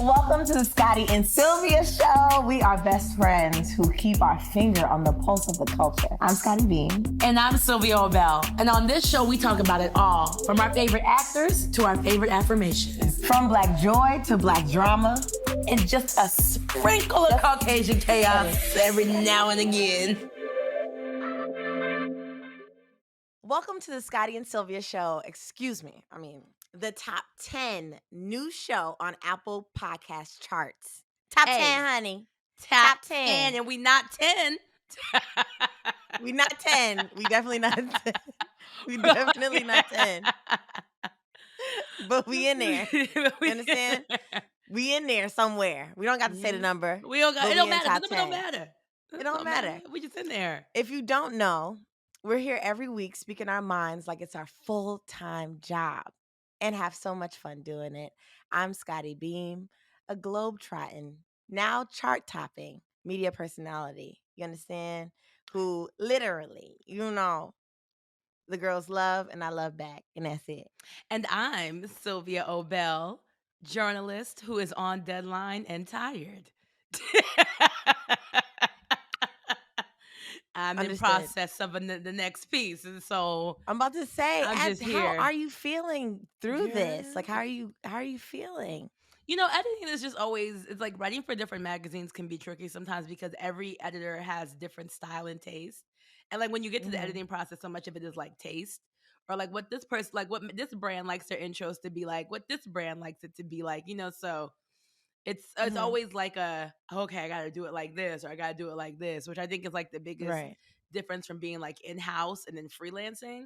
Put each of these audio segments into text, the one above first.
Welcome to the Scottie and Sylvia show. We are best friends who keep our finger on the pulse of the culture. I'm Scottie Beam. And I'm Sylvia Obell. And on this show, we talk about it all, from our favorite actors to our favorite affirmations. From black joy to black drama. And just a sprinkle of Caucasian chaos every now and again. Welcome to the Scottie and Sylvia show. The top 10 new show on Apple Podcast charts. Top 10, honey. Top 10. And we not 10. We not 10. We definitely not 10. We definitely not 10. But we in there. You understand? We in there somewhere. We don't got to say the number. We don't got, it don't matter. The number don't matter. It don't matter. We just in there. If you don't know, we're here every week speaking our minds like it's our full-time job and have so much fun doing it. I'm Scottie Beam, a globe-trotting, now chart-topping media personality. You understand? Who literally, the girls love and I love back, and that's it. And I'm Sylvia Obell, journalist who is on deadline and tired. I'm in process of the next piece, and so I'm about to say, I'm just here. How are you feeling through this? Like, how are you feeling? Editing is just always, it's like writing for different magazines can be tricky sometimes because every editor has different style and taste. And like when you get to the editing process, so much of it is like taste, or like what this person, like what this brand likes their intros to be like, what this brand likes it to be like, so it's always like okay, I got to do it like this, or I got to do it like this, which I think is like the biggest difference from being like in-house and then freelancing.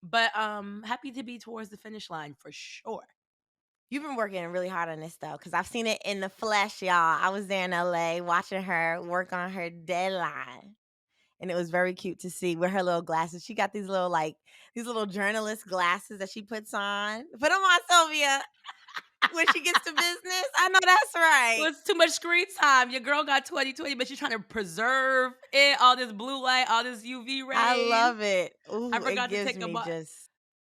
But happy to be towards the finish line for sure. You've been working really hard on this, though, because I've seen it in the flesh, y'all. I was there in LA watching her work on her deadline. And it was very cute to see with her little glasses. She got these little journalist glasses that she puts on. Put them on, Sylvia, when she gets to business. I know that's right. Well, it's too much screen time. Your girl got 20/20, but she's trying to preserve it, all this blue light, all this UV rays. I love it. Ooh, I forgot it to gives take me just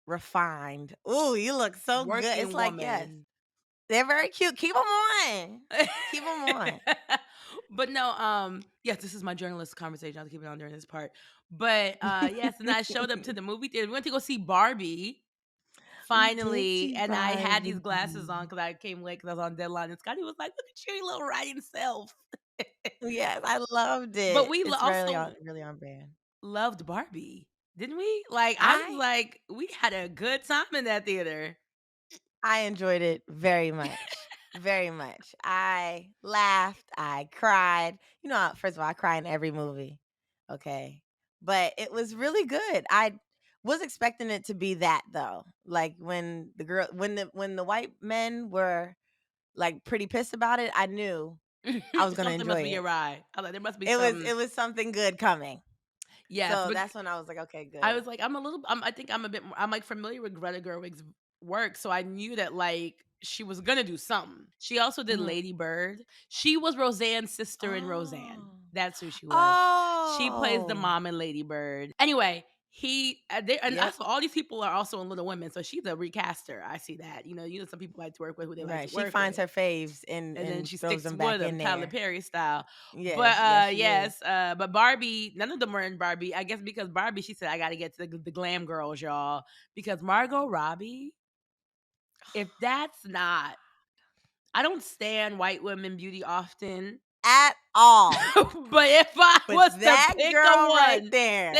refined. Ooh, you look so Working good. It's woman. like, yes. They're very cute. Keep them on. Keep them on. But no, yes, this is my journalist conversation. I'll keep it on during this part. But yes, and I showed up to the movie theater. We went to go see Barbie finally, and I had these glasses on because I came late because I was on deadline. And Scotty was like, "Look at your little writing self." Yes, I loved it. But we it's also really on brand. Loved Barbie, didn't we? Like I was like, we had a good time in that theater. I enjoyed it very much. Very much. I laughed. I cried. First of all, I cry in every movie. Okay. But it was really good. I was expecting it to be that, though. Like when the white men were like pretty pissed about it, I knew I was going to enjoy must it. be a ride. I was like, there must be it was something good coming. Yeah. So that's when I was like, okay, good. I was like, I think I'm a bit more, I'm like familiar with Greta Gerwig's work. So I knew that like she was going to do something. She also did Lady Bird. She was Roseanne's sister in Roseanne. That's who she was. Oh. She plays the mom in Lady Bird. Anyway, also, all these people are also in Little Women, so she's a recaster. I see that. Some people like to work with who they like to work with. She finds her faves and then she throws sticks them with back them, in there. Tyler Perry style. Yes, but Barbie, none of them were in Barbie. I guess because Barbie, she said, I got to get to the glam girls, y'all, because Margot Robbie. If that's not, I don't stand white women beauty often at all. But if I was that to pick girl a one, right there,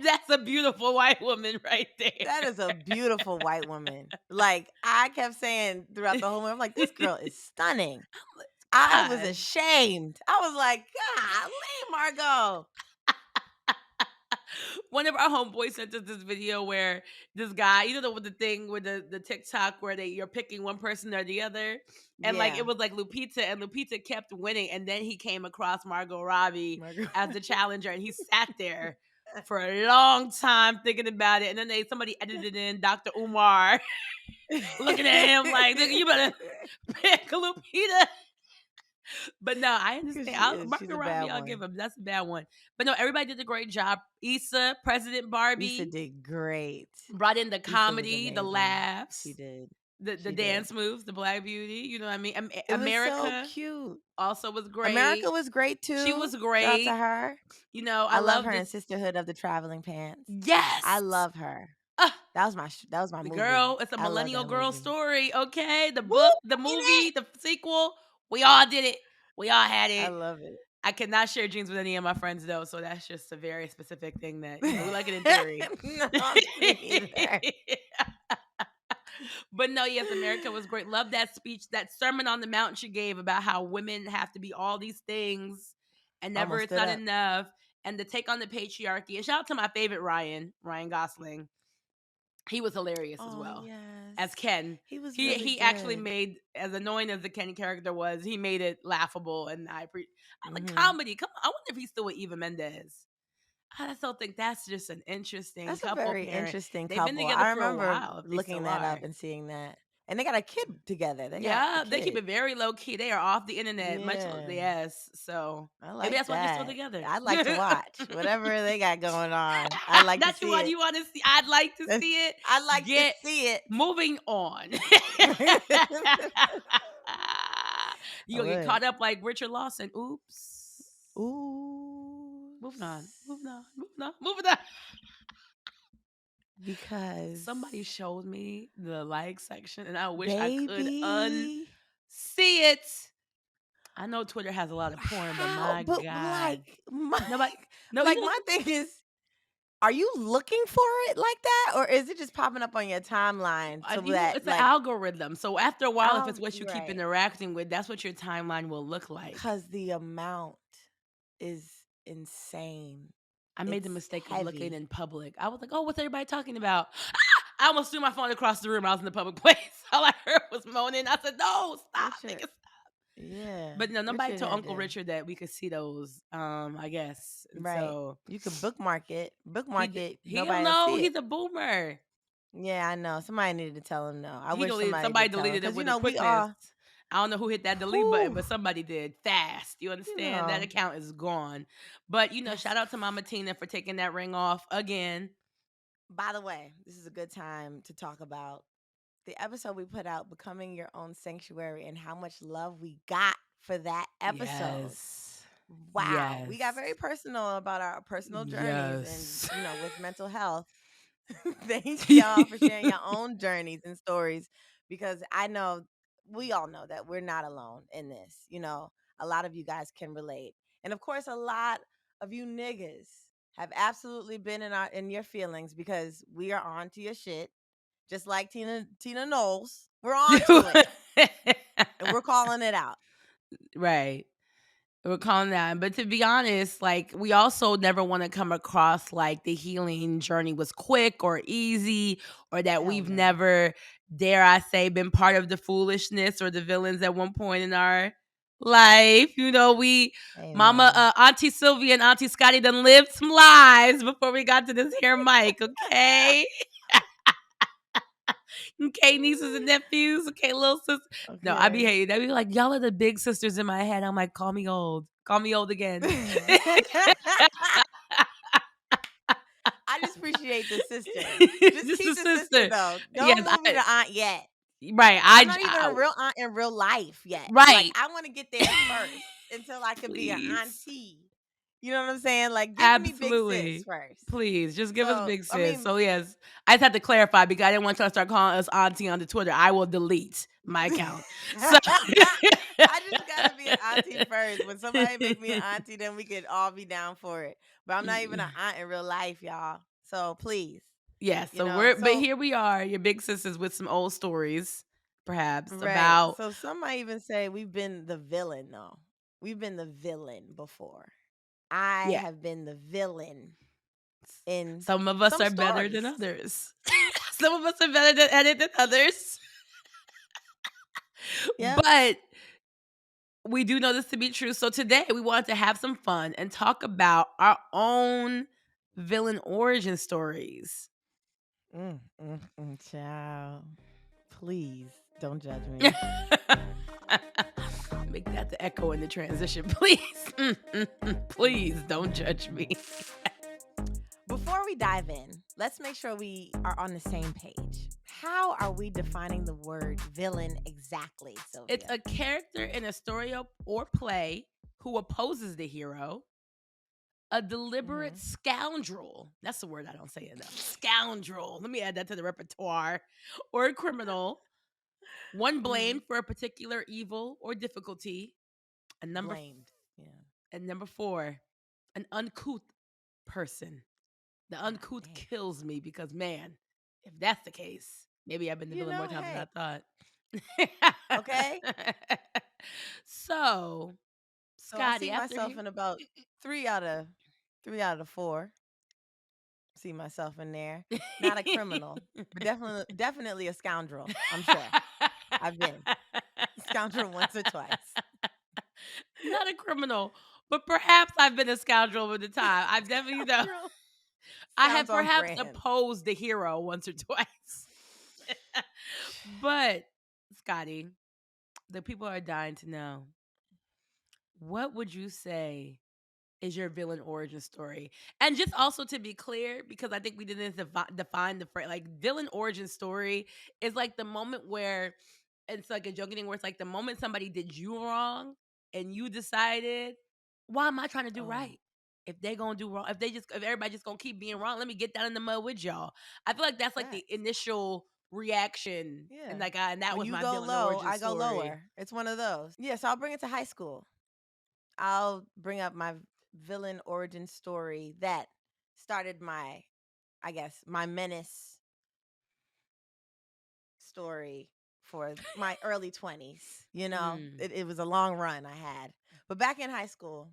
that's a beautiful white woman right there. That is a beautiful white woman. Like I kept saying throughout the whole movie, I'm like, this girl is stunning. I was ashamed. I was like, God, leave Margot. One of our homeboys sent us this video where this guy, with the thing with the TikTok where you're picking one person or the other, and like it was like Lupita, and Lupita kept winning, and then he came across Margot Robbie as the challenger, and he sat there for a long time thinking about it, and then somebody edited in Dr. Umar looking at him like, you better pick Lupita. But no, I understand. Margot Robbie, I'll give him. That's a bad one. But no, everybody did a great job. Issa, President Barbie. Issa did great. Brought in the comedy, the laughs. She did. the She did. dance moves, the Black Beauty. You know what I mean? It was so America cute. also was America great. was great She too. was Shout out to great. her. You know, I I love love her in this. Sisterhood of the Traveling Pants. I Yes. love her. Uh, That was my the movie. girl, it's a I love millennial that girl movie. story. Okay, the Woo! book, the In movie, it. the sequel. We all did it. We all had I it. love it. I cannot share jeans with any of my friends though, so that's just a very specific thing that we like it in theory. No, me neither. But no, yes, America was great. Love that speech, that sermon on the mount she gave about how women have to be all these things and never Almost it's stood not up. enough. And to take on the patriarchy. And shout out to my favorite Ryan Gosling. He was hilarious as Oh well yes, as Ken. he was He really he actually good. made, as annoying as the Ken character was, he made it laughable. And I like Hmm. comedy. Come on, I wonder if he's still with Eva Mendes. I still think that's just an interesting That's a couple very parent. interesting They've been couple. together I for a remember while, if they looking still that up are. and seeing that, and they got a kid together. They got a Yeah, they keep kid. it very low key. They are off the internet, much Yeah, yes. So I maybe like that's why they're still that. together. I'd like to watch whatever they got going on. I'd like to That's see what it. you want to see. I'd like to see it. I'd like to Get see it. moving on. You I gonna get would. caught up like Richard Lawson. Oops. Ooh. Moving on. Moving on. Moving on. Moving on. Because Somebody showed me the like section, and I wish I could unsee baby, it. I know Twitter has a lot of porn, but how? my But God, like my nobody. No, you like know, my thing is, are you looking for it like that, or is it just popping up on your timeline so that it's an like algorithm. So after a while, if it's what you keep right? interacting with, that's what your timeline will look like. Because the amount is insane. I made the It's mistake of looking heavy. in public. I was like, "Oh, what's everybody talking about?" I almost threw my phone across the room. I was in the public place. All I heard was moaning. I said, "No, stop, Richard, nigga." yeah, But no, nobody Richard told had Uncle to Richard that we could see those. I guess, and right. so You could bookmark it. Bookmark it. he don't Nobody will know. see He's it. a boomer. Yeah, I know. Somebody needed to tell him no. I He wish deleted. somebody Somebody did tell him deleted it because with a we quickness. all, I don't know who hit that delete button, whew, but somebody did fast. You you understand? That know, account is gone. But that's. shout out to Mama Tina for taking that ring off again. By the way, this is a good time to talk about the episode we put out, Becoming Your Own Sanctuary, and how much love we got for that episode. Yes. Wow. We got Yes. very personal about our personal journeys and, Yes. with mental health. Thank y'all for sharing your own journeys and stories because I know we all know that we're not alone in this. A lot of you guys can relate. And of course, a lot of you niggas have absolutely been in your feelings because we are on to your shit. Just like Tina Knowles. We're on to it. And we're calling it out. Right. We're calling that. But to be honest, like we also never want to come across like the healing journey was quick or easy, or that Hell we've no. never, dare I say, been part of the foolishness or the villains at one point in our life. We Mama Amen. Auntie Sylvia and Auntie Scotty done lived some lives before we got to this here mic, okay? Okay, nieces and nephews. Okay, little sisters. No, I be Okay. hating. I be like, y'all are the big sisters in my head. I'm like, call me old. Call me old again. I just appreciate the sister. Just Just keep a the sister sister. though. Don't Yes, move me to aunt yet. right. I'm not even a real aunt in real life yet. Like Right. I want to get there first until I can be an Please. auntie. You know what I'm saying? Like give me big sis Absolutely. first. Please, just give us So big I sis. mean, So yes, I just had to clarify because I didn't want y'all to start calling us auntie on the Twitter. I will delete my account. So I just gotta be an auntie first. When somebody make me an auntie, then we could all be down for it. But I'm not even an aunt in real life, y'all. So please, yes, you so know. but So here we are, your big sisters with some old stories, perhaps, right. about So some might even say we've been the villain though. We've been the villain before. I yeah. have been the villain in Some of us some are better than stories. others. Some of us are better at it than others. Yeah. But we do know this to be true. So today we wanted to have some fun and talk about our own villain origin stories. Child. Please don't judge me. Make that the echo in the transition, please. Please don't judge me. Before we dive in, let's make sure we are on the same page. How are we defining the word villain exactly, It's Sylvia? a character in a story or play who opposes the hero, a deliberate Hmm. scoundrel. That's the word I don't say enough. Scoundrel. Let me add that to the repertoire. Or a criminal. One Hmm. blamed for a particular evil or difficulty. And Blamed. Yeah. number 4, an uncouth person. The God uncouth damn. kills me because, man, if that's the case, maybe I've been the villain more times than I Hey. thought. Okay. So, So I Scotty, see after myself he in about three out of the four. See myself in there. Not a criminal, but definitely a scoundrel. I'm sure. I've been scoundrel once or twice. Not a criminal, but perhaps I've been a scoundrel over the time. I've definitely, Scoundrel I have sounds on perhaps brand. opposed the hero once or twice. But, Scotty, the people are dying to know, what would you say is your villain origin story? And just also to be clear, because I think we didn't define the phrase, like villain origin story is like the moment where it's like a joking thing where it's like the moment somebody did you wrong and you decided, why am I trying to do Oh, right? If they gonna do wrong, if everybody just gonna keep being wrong, let me get down in the mud with y'all. I feel like that's like the facts. initial reaction, Yeah. and like and that When was you my go villain low, origin I go story. lower. It's one of those. Yeah, so I'll bring it to high school. I'll bring up my villain origin story that started I guess, my menace story for my early 20s. Mm. It was a long run I had. But back in high school,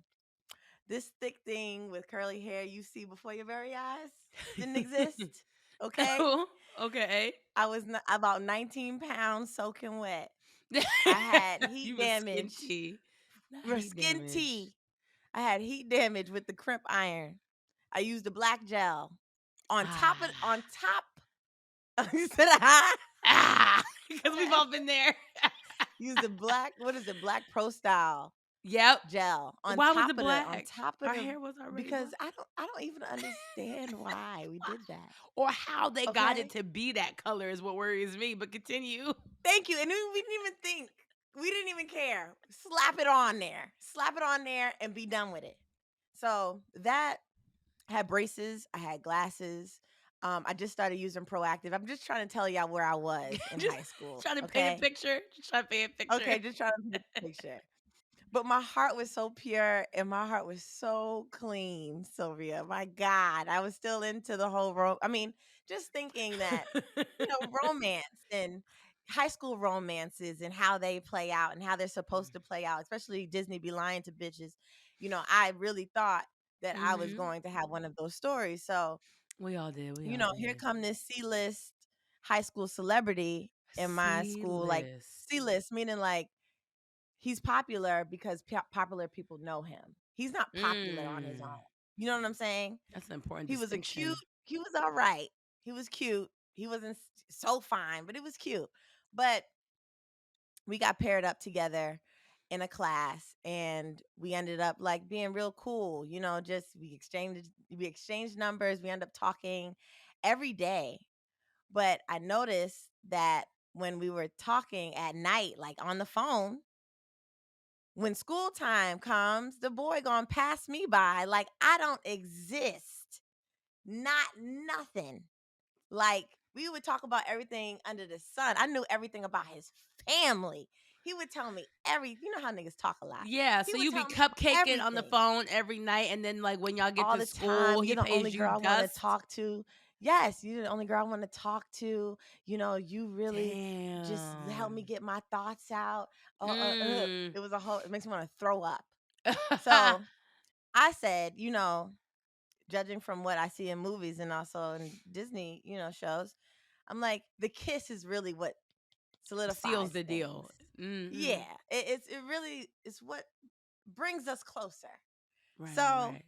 this thick thing with curly hair you see before your very eyes didn't exist. Okay. Oh, okay. I was about 19 pounds soaking wet. I had You heat was damage, skinty. Not or heat skin damage. tea. I had heat damage with the crimp iron. I used the black gel Ah. on top. You said ah. Ah, because we've all been there. Use the black. What is it? Black Pro Style Yep. gel Why was it black? top of Our the hair was already because black. I don't even understand why we did that. Or how they got it Okay. to be that color is what worries me, but continue. Thank you. And we didn't even think. We didn't even care. Slap it on there. Slap it on there and be done with it. So that I had braces. I had glasses. I just started using Proactive. I'm just trying to tell y'all where I was in Just high school. trying to paint a Okay. picture. Just trying to paint a picture. Okay. Just trying to paint a picture. But my heart was so pure and my heart was so clean, Sylvia. My God, I was still into the whole I mean, just thinking that, romance and high school romances and how they play out and how they're supposed to play out, especially Disney be lying to bitches. I really thought that I was Mm-hmm. going to have one of those stories. So, We all did. We all here did. come this C-list high school celebrity in my C school, like list. C-list, meaning like he's popular because popular people know him. He's not popular on his own. Mm. You know what I'm saying? That's an important He was distinction. he was all right. He was cute. He wasn't so fine, but it was cute. But we got paired up together in a class and we ended up like being real cool, just we exchanged numbers, we ended up talking every day. But I noticed that when we were talking at night, like on the phone, when school time comes, the boy gonna pass me by like I don't exist. Not nothing. Like we would talk about everything under the sun. I knew everything about his family. He would tell me you know how niggas talk a lot. Yeah, He so would you be tell me cupcaking on the everything phone every night, and then like when y'all get all to the school, time. he You're the only pays you girl I want to dust. talk to. Yes, you're the only girl I want to talk to. You really just help me Damn. get my thoughts out. Mm. It was it makes me want to throw up. So I said, judging from what I see in movies and also in Disney, shows, I'm like, the kiss is really what Seals solidifies the things. deal. Hmm. Yeah, it really is what brings us closer. Right, So right.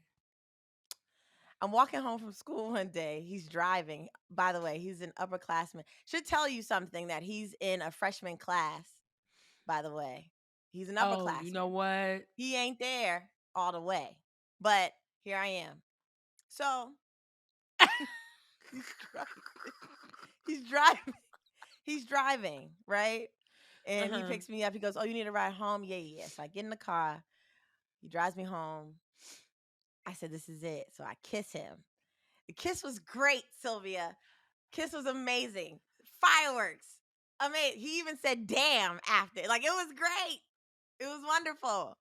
I'm walking home from school one day. He's driving. By the way, he's an upperclassman. Should tell you something that he's in a freshman class. By the way, he's an Oh, you know upperclassman. what? He ain't there all the way, but here I am. So he's driving. He's driving. he's driving, right? And he Uh-huh. picks me up. He goes, "Oh, you need a ride home?" Yeah, yeah, yeah. So I get in the car. He drives me home. I said, "This is it." So I kiss him. The kiss was great, Sylvia. Kiss was amazing. Fireworks. Amazing. He even said damn after. Like, it was great. It was wonderful.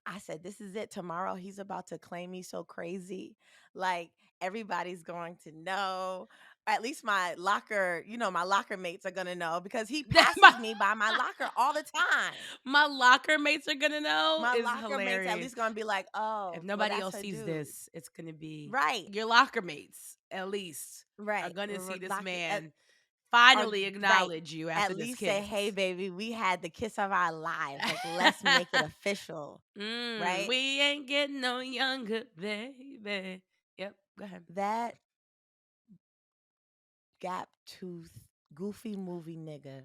I said, "This is it. Tomorrow he's about to claim me so crazy. Like, everybody's going to know. At least my locker, my locker mates are going to know because he That my passes me by my locker all the time. my locker mates are gonna know My is locker mates at hilarious. least going to be like, If oh, well, nobody that's else her sees dude. this, it's gonna be Right. your locker mates, at least, are Right. gonna see this Locker. man Or finally right. acknowledge you At after this least say, kiss. "Hey, baby, we had the kiss of our lives. Like, let's make it official." Right? We ain't getting no younger, baby. Yep, go ahead. That gap tooth, goofy movie nigga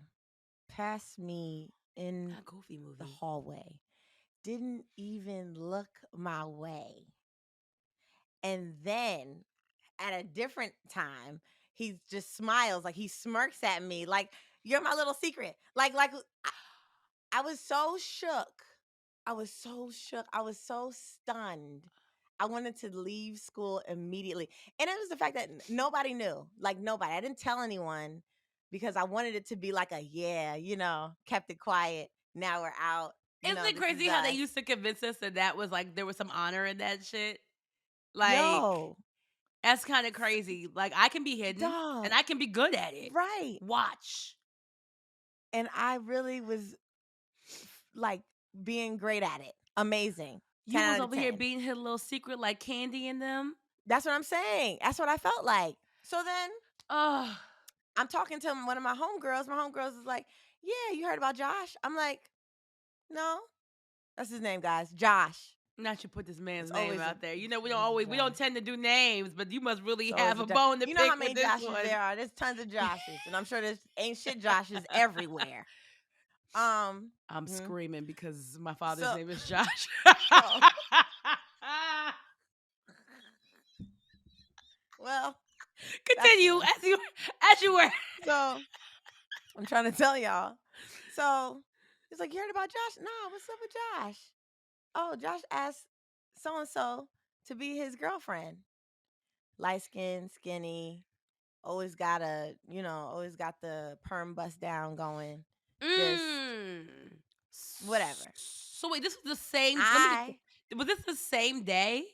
passed me in Not goofy the movie. hallway, didn't even look my way. And then at a different time, he just smiles, like he smirks at me, like, "You're my little secret." I was so shook. I was so shook. I was so stunned. I wanted to leave school immediately. And it was the fact that nobody knew. Like, nobody. I didn't tell anyone because I wanted it to be like a, yeah, kept it quiet. Now we're out. Isn't it This is crazy how they us. used to convince us that was like there was some honor in that shit? Like, Yo, that's kind of crazy. Like, I can be hidden and dog. I can be good at it. Right. Watch. And I really was like being great at it. Amazing. You 10 was out of over here 10. being his little secret like Candy in them. That's what I'm saying. That's what I felt like. So then Oh, I'm talking to one of my homegirls. My homegirls is like, "Yeah, you heard about Josh?" I'm like, "No." That's his name, guys. Josh. not you put this man's It's name always a out there. You it's know, always a we don't Josh. tend to do names, but you must really It's always have a a Josh. bone to You know how pick with many this Joshes one. there are? There's tons of Joshes, and I'm sure there's ain't shit Joshes everywhere. Um, I'm mhm. screaming because my father's So name is Josh. oh well, that's Continue one. as you were. So I'm trying to tell y'all. So he's like, "You heard about Josh?" "Nah, what's up with Josh?" "Oh, Josh asked so and so to be his girlfriend." Light skin, skinny, always got the perm bust down going. Just Mm. whatever. So wait, this was the same. Let me get. I Was this the same day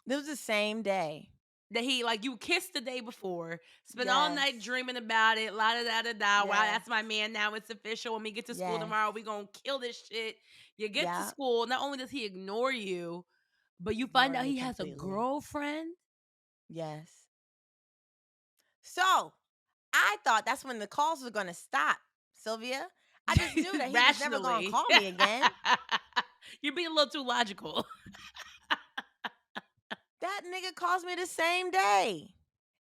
This was the same day. that he like you kissed the day before, spent all Yes. night dreaming about it, la da da da da. Wow, Yes. that's my man now. It's official. When we get to school Yes. tomorrow, we gonna kill this shit. You get to Yeah. school, not only does he ignore you, but you find Ignore out me he has a completely. girlfriend. Yes. So I thought that's when the calls were gonna stop, Sylvia. I just knew that he was never gonna Rationally. call me again. You're being a little too logical. That nigga calls me the same day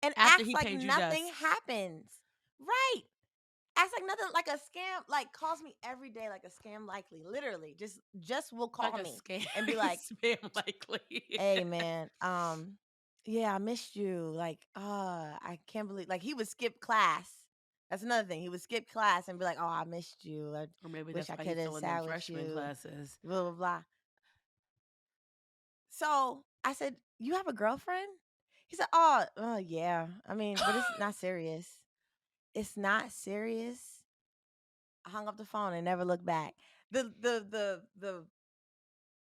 and After acts he like paid you nothing dust. happens. Right. Acts like nothing, like a scam, like calls me every day like a scam likely. Literally. Just will Like call a me scam, and be like, spam likely. "Hey man, yeah, I missed you. Like, I can't believe," like, he would skip class. That's another thing. He would skip class and be like, "Oh, I missed you. I Or maybe wish that's I why could he's have still in them sat with freshman you." classes. Blah blah blah. So I said, "You have a girlfriend?" He said, "Oh, yeah. I mean, but it's not serious. It's not serious." I hung up the phone and never looked back.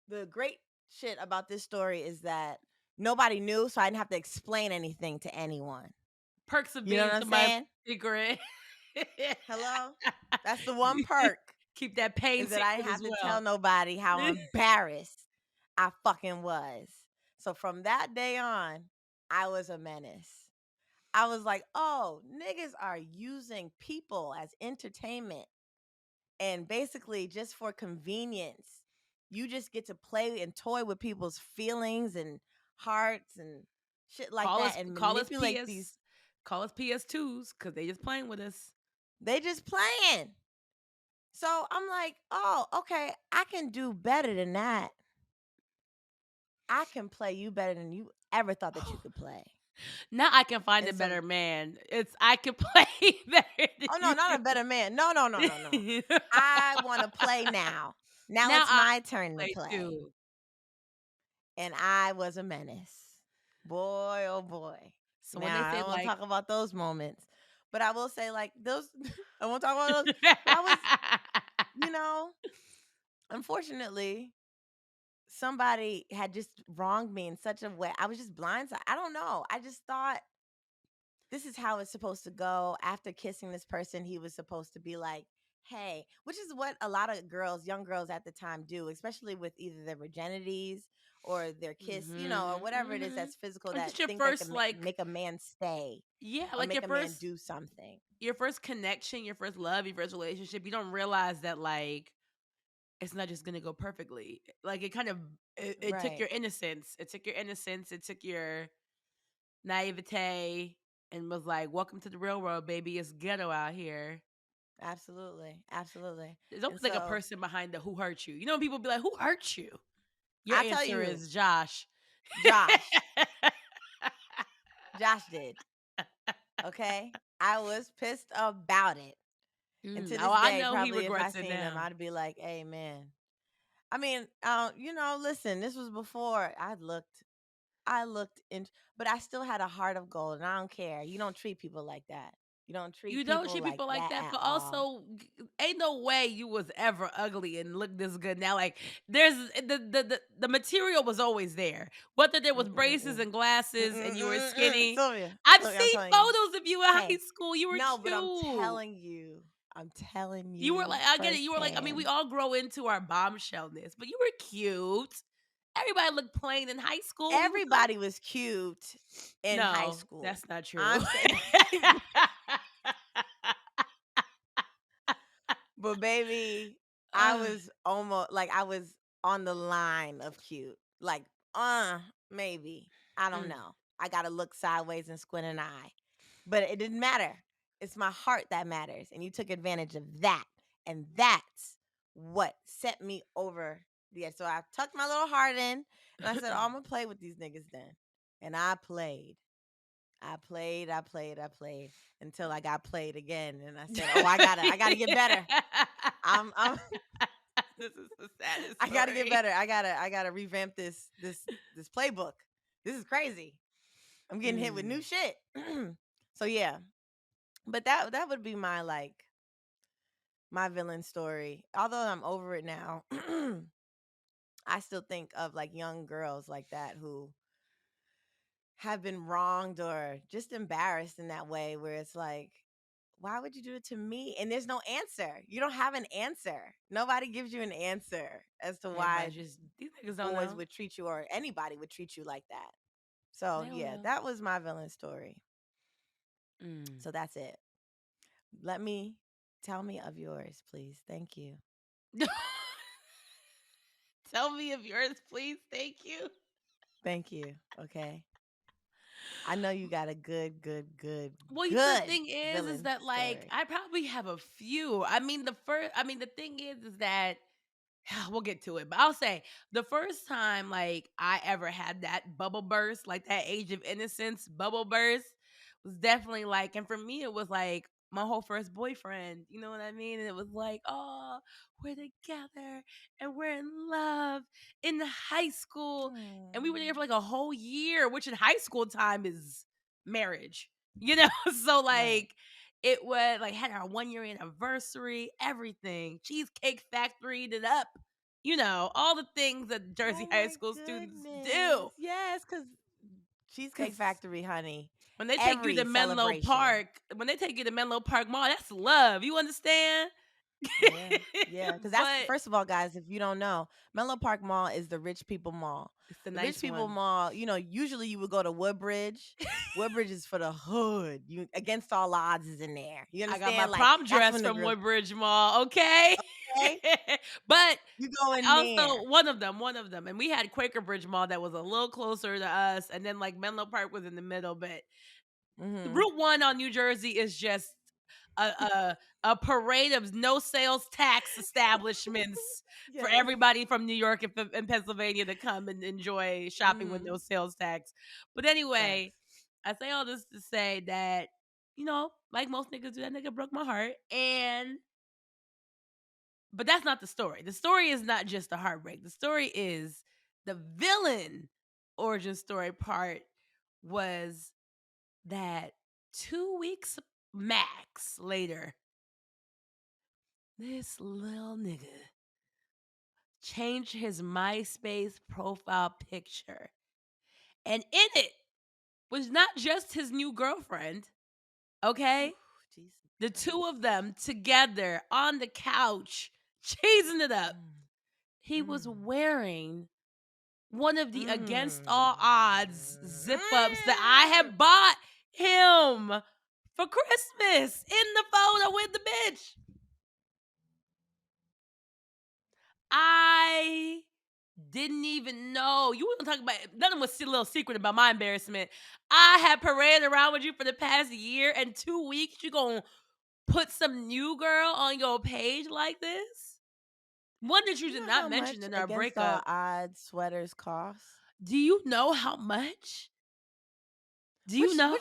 The great shit about this story is that nobody knew, so I didn't have to explain anything to anyone. Perks of You know being what I'm somebody's saying? secret. Hello? That's the one perk, Keep that pain is that I secret didn't as have to tell well. nobody how embarrassed I fucking was. So from that day on, I was a menace. I was like, "Oh, niggas are using people as entertainment and basically just for convenience. You just get to play and toy with people's feelings and hearts and shit like Call that us and call us manipulate these. PS2s because they just playing with us. They just playing." So I'm like, "Oh, okay, I can do better than that. I can play you better than you ever thought that you could play." Now I can find a And so better man. I can play better than oh, no, you. not a better man. No, no, no, no, no. I wanna play now. Now Now it's I my turn to play play, too. and I was a menace. Boy, oh boy. So when Now, they I say don't wanna like talk about those moments, but I will say, like, those I won't talk about those. I was, you know, unfortunately, somebody had just wronged me in such a way. I was just blindsided. I don't know. I just thought this is how it's supposed to go. After kissing this person, he was supposed to be like, hey, which is what a lot of girls, young girls at the time do, especially with either their virginities or their kiss, or mhm, whatever it is mhm. that's physical Like that just your think that first can like make a man stay yeah, or like make a man do something. your first connection, your first love, your first relationship, you don't realize that like it's not just gonna go perfectly. Like it kind of it took Right. your innocence. It took your innocence. It took your naivete and was like, "Welcome to the real world, baby. It's ghetto out here." Absolutely. Absolutely. There's And always like a so person behind the who hurt you. You know, when people be like, "Who hurt you?" Your I tell answer you, is Josh. Josh, Josh did. Okay. I was pissed about it. And to Oh, this I day, know he probably if I regrets it seen him, now. I'd be like, hey, man. I mean, listen, this was before I looked in, but I still had a heart of gold and I don't care. You don't treat people like that. You don't treat You don't people treat like people like that that, at but all. also ain't no way you was ever ugly and look this good. Now, like there's the material was always there. Whether there was braces Mm-mm-mm. and glasses and you were skinny. Sylvia, I've Sylvia, I'm seen telling you. photos of you in high Hey, school. You were no, but cute. I'm telling You were like, you I get it. You were like, I mean, we firsthand. all grow into our bombshellness, but you were cute. Everybody looked plain in high school. You was Everybody was cute in high no, school. that's not true. I'm saying, but baby, I Ugh, was almost like I was on the line of cute. Like, maybe. I don't mm. know. I gotta look sideways and squint an eye. But it didn't matter. It's my heart that matters. And you took advantage of that. And that's what set me over the edge. So I tucked my little heart in and I said, oh, I'm gonna play with these niggas then. And I played. I played until I got played again. And I said, oh, I gotta get better. I'm This is the saddest I gotta get story. better. I gotta revamp this playbook. This is crazy. I'm getting hit with new Mm. shit. So yeah. But that would be my like my villain story. Although I'm over it now, I still think of like young girls like that who have been wronged or just embarrassed in that way where it's like, why would you do it to me? And there's no answer. You don't have an answer. Nobody gives you an answer as to why Everybody just these niggas don't boys know. would treat you or anybody would treat you like that. So, They don't yeah, know. that was my villain story. Mm. So that's it. Let me tell me of yours, please. Thank you. Tell me of yours, please. Thank you. Thank you. Okay. I know you got a good, good, good, Well, the good thing is villain that like story. I probably have a few. I mean, the thing is that we'll get to it, but I'll say the first time like I ever had that bubble burst, like that age of innocence bubble burst, was definitely like, and for me it was like my whole first boyfriend. You know what I mean? And it was like, oh, we're together and we're in love in high school, and we were there Aw. for like a whole year, which in high school time is marriage. You know, so Right. like it was like had our 1 year anniversary, everything. Cheesecake Factory it up. You know, all the things that Oh Jersey high my school students do. goodness. Yes, because Cheesecake Cause Factory, honey, when they take you every to Menlo celebration. Park, when they take you to Menlo Park Mall, that's love. You understand? Yeah. Yeah. Because that's, But first of all, guys, if you don't know, Menlo Park Mall is the rich people mall. it's the The rich nice people one. mall, usually you would go to Woodbridge. Woodbridge is for the hood. You against all odds is in there. You I got my understand? Like prom that's dress when the from girl. Woodbridge Mall, okay? Okay, But you go in also there. one of them, and we had Quaker Bridge Mall that was a little closer to us, and then like Menlo Park was in the middle. But Hmm. Route One on New Jersey is just a a parade of no sales tax establishments for Yes. everybody from New York and Pennsylvania to come and enjoy shopping with Hmm. no sales tax. But anyway, Facts. I say all this to say that, like most niggas do, that nigga broke my heart. But that's not the story. The story is not just the heartbreak. The story is the villain origin story part was that 2 weeks max later, this little nigga changed his MySpace profile picture. And in it was not just his new girlfriend, Ooh, okay? Jesus The two Christ. of them together on the couch, chasing it up. Mm, He was mm, wearing one of the Against mm, All Odds zip ups that I mm. had bought him for Christmas in the photo with the bitch. I didn't even know. You weren't talking about nothing was still a little secret about my embarrassment. I had paraded around with you for the past year and 2 weeks. You gonna put some new girl on your page like this? One that you You did know not how mention much in our Against All breakup. Odds sweaters cost? Do you know how much? Do you know?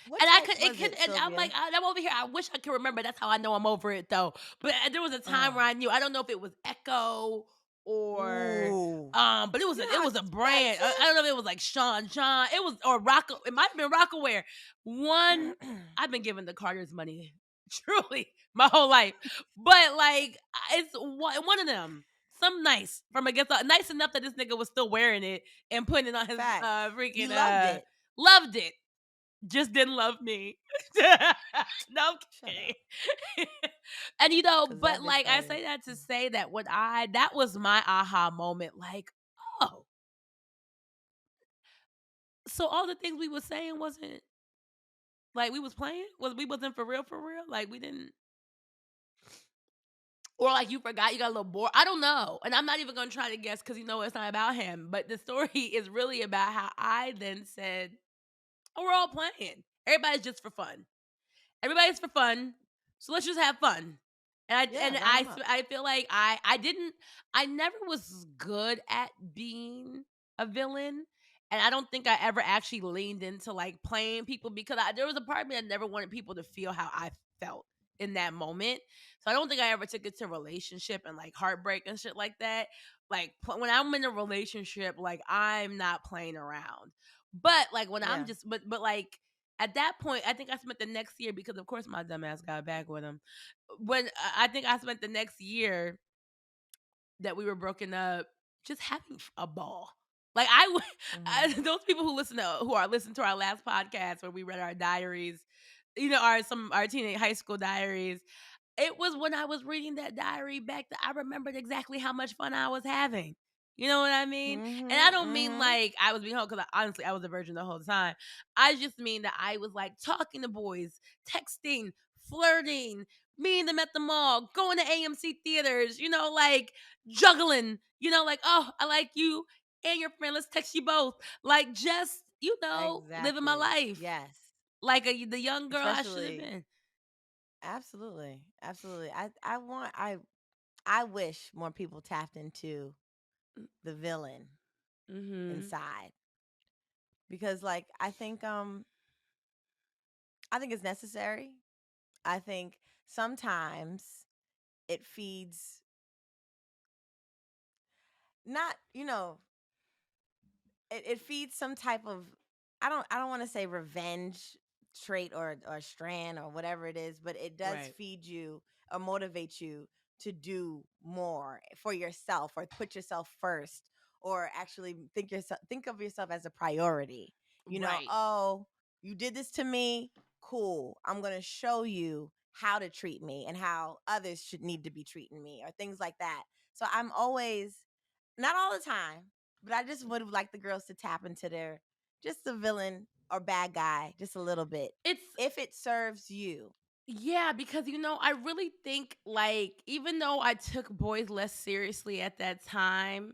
What And I type could, it was could, it, and I'm like, Sylvia? I'm over here. I wish I could remember. That's how I know I'm over it, though. But there was a time Uh, where I knew. I don't know if it was Echo or, ooh, but it was you a, know it how was a brand. I don't expensive? know if it was like Sean John. It was or Rocco. It might have been Rockaware. One, I've been giving the Carters money truly my whole life, but like it's one of them. Some nice from against nice enough that this nigga was still wearing it and putting it on his Facts. He freaking loved it. loved it, just didn't love me. No, I'm Shut up. kidding. And Cause but that bitch like I probably. say that to say that that was my aha moment. Like, oh, so all the things we was saying wasn't like we was playing? We wasn't for real, for real? Like we didn't, or like you forgot, you got a little bored. I don't know. And I'm not even gonna try to guess because it's not about him. But the story is really about how I then said, oh, we're all playing. Everybody's just for fun. Everybody's for fun, so let's just have fun. And Yeah, line them up. I feel like I never was good at being a villain, and I don't think I ever actually leaned into like playing people because there was a part of me that never wanted people to feel how I felt in that moment. So I don't think I ever took it to relationship and like heartbreak and shit like that. Like when I'm in a relationship, like I'm not playing around. But like when I'm Yeah. just but like at that point, I think I spent the next year because, of course, my dumbass got back with him. When I think I spent the next year that we were broken up, just having a ball. Like Hmm. those people who are listening to our last podcast where we read our diaries, our teenage high school diaries. It was when I was reading that diary back that I remembered exactly how much fun I was having. You know what I mean? And I Hmm. don't mean Hmm. like I was being home because honestly I was a virgin the whole time. I just mean that I was like talking to boys, texting, flirting, meeting them at the mall, going to AMC theaters, like juggling, like, oh, I like you and your friend. Let's text you both. Like just, living my Exactly. life Yes. like the young girl I should have Especially. been. Absolutely. Absolutely. I wish more people tapped into the villain Mm-hmm. inside because like I think it's necessary. I think sometimes it feeds not, it feeds some type of I don't want to say revenge trait or strand or whatever it is, but it does Right. feed you or motivate you to do more for yourself or put yourself first or actually think of yourself as a priority. Right. Oh, you did this to me, cool. I'm going to show you how to treat me and how others should need to be treating me or things like that. So I'm always not all the time, but I just would like the girls to tap into their just the villain or bad guy just a little bit It's if it serves you. Yeah, because I really think like even though I took boys less seriously at that time,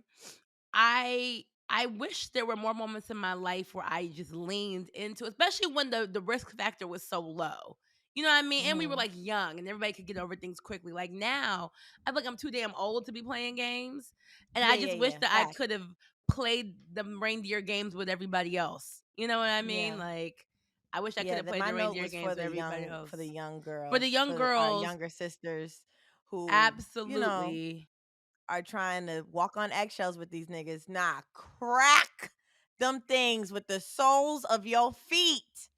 I wish there were more moments in my life where I just leaned into, especially when the risk factor was so low. You know what I mean? And we were Hmm. like young and everybody could get over things quickly. Like now, I feel like I'm too damn old to be playing games. And Yeah, I yeah, just wish yeah. that I Fact. could have played the reindeer games with everybody else. You know what I mean? Yeah. Like, I wish I could Yeah, have that played my the note reindeer was games with everybody else. for the young For the girls, young for our girls, younger sisters who, absolutely. are trying to walk on eggshells with these niggas. Nah, crack them things with the soles of your feet.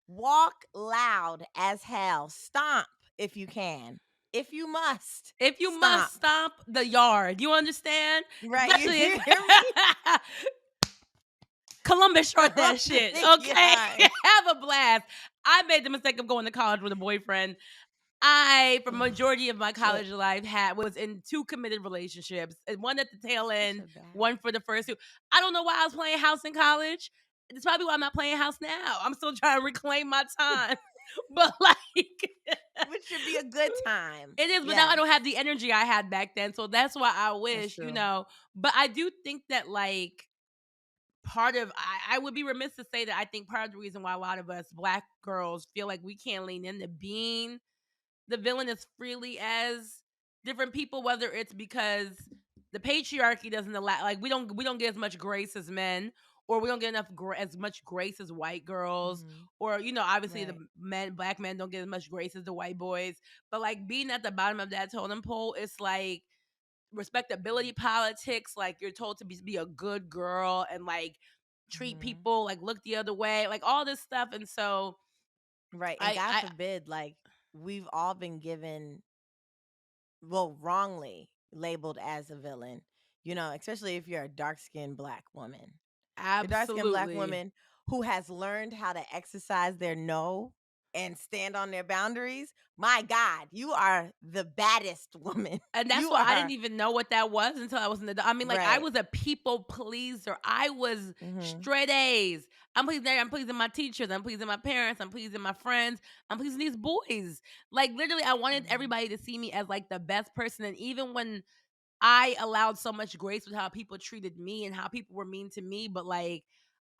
Walk loud as hell. Stomp if you can. If you must, If you must stomp. stomp the yard, you understand? Right? You Especially if hear me? Columbus short Stomp that the shit, okay? yard. Have a blast. I made the mistake of going to college with a boyfriend. I, for Oh, majority of my shit. college life, was in 2 committed relationships, and one at the tail Such end, a bad. one for the first 2. I don't know why I was playing house in college. It's probably why I'm not playing house now. I'm still trying to reclaim my time. But, like, Which should be a good time. it is, but now I Yes, don't have the energy I had back then, so that's why I that's wish, true. but I do think that, like, part of I would be remiss to say that I think part of the reason why a lot of us Black girls feel like we can't lean into being the villain as freely as different people, whether it's because the patriarchy doesn't allow, like, we don't get as much grace as men, or we don't get as much grace as white girls, Mhm. or obviously the Right. black men don't get as much grace as the white boys. But, like, being at the bottom of that totem pole, it's like respectability politics. Like, you're told to be a good girl and, like, treat Mhm. people, like, look the other way, like, all this stuff. And so Right, and I God I forbid, like, we've all been given, well, wrongly labeled as a villain, especially if you're a dark-skinned Black woman. A dark-skinned Black absolutely. woman who has learned how to exercise their no and stand on their boundaries. My God, you are the baddest woman. And that's You why I didn't are. even know what that was until I was in the I mean, like, I Right. was a people pleaser. I was Mhm. straight A's. I'm pleasing my teachers, I'm pleasing my parents, I'm pleasing my friends, I'm pleasing these boys. Like, literally, I wanted Mhm. everybody to see me as, like, the best person, and even when I allowed so much grace with how people treated me and how people were mean to me, but, like,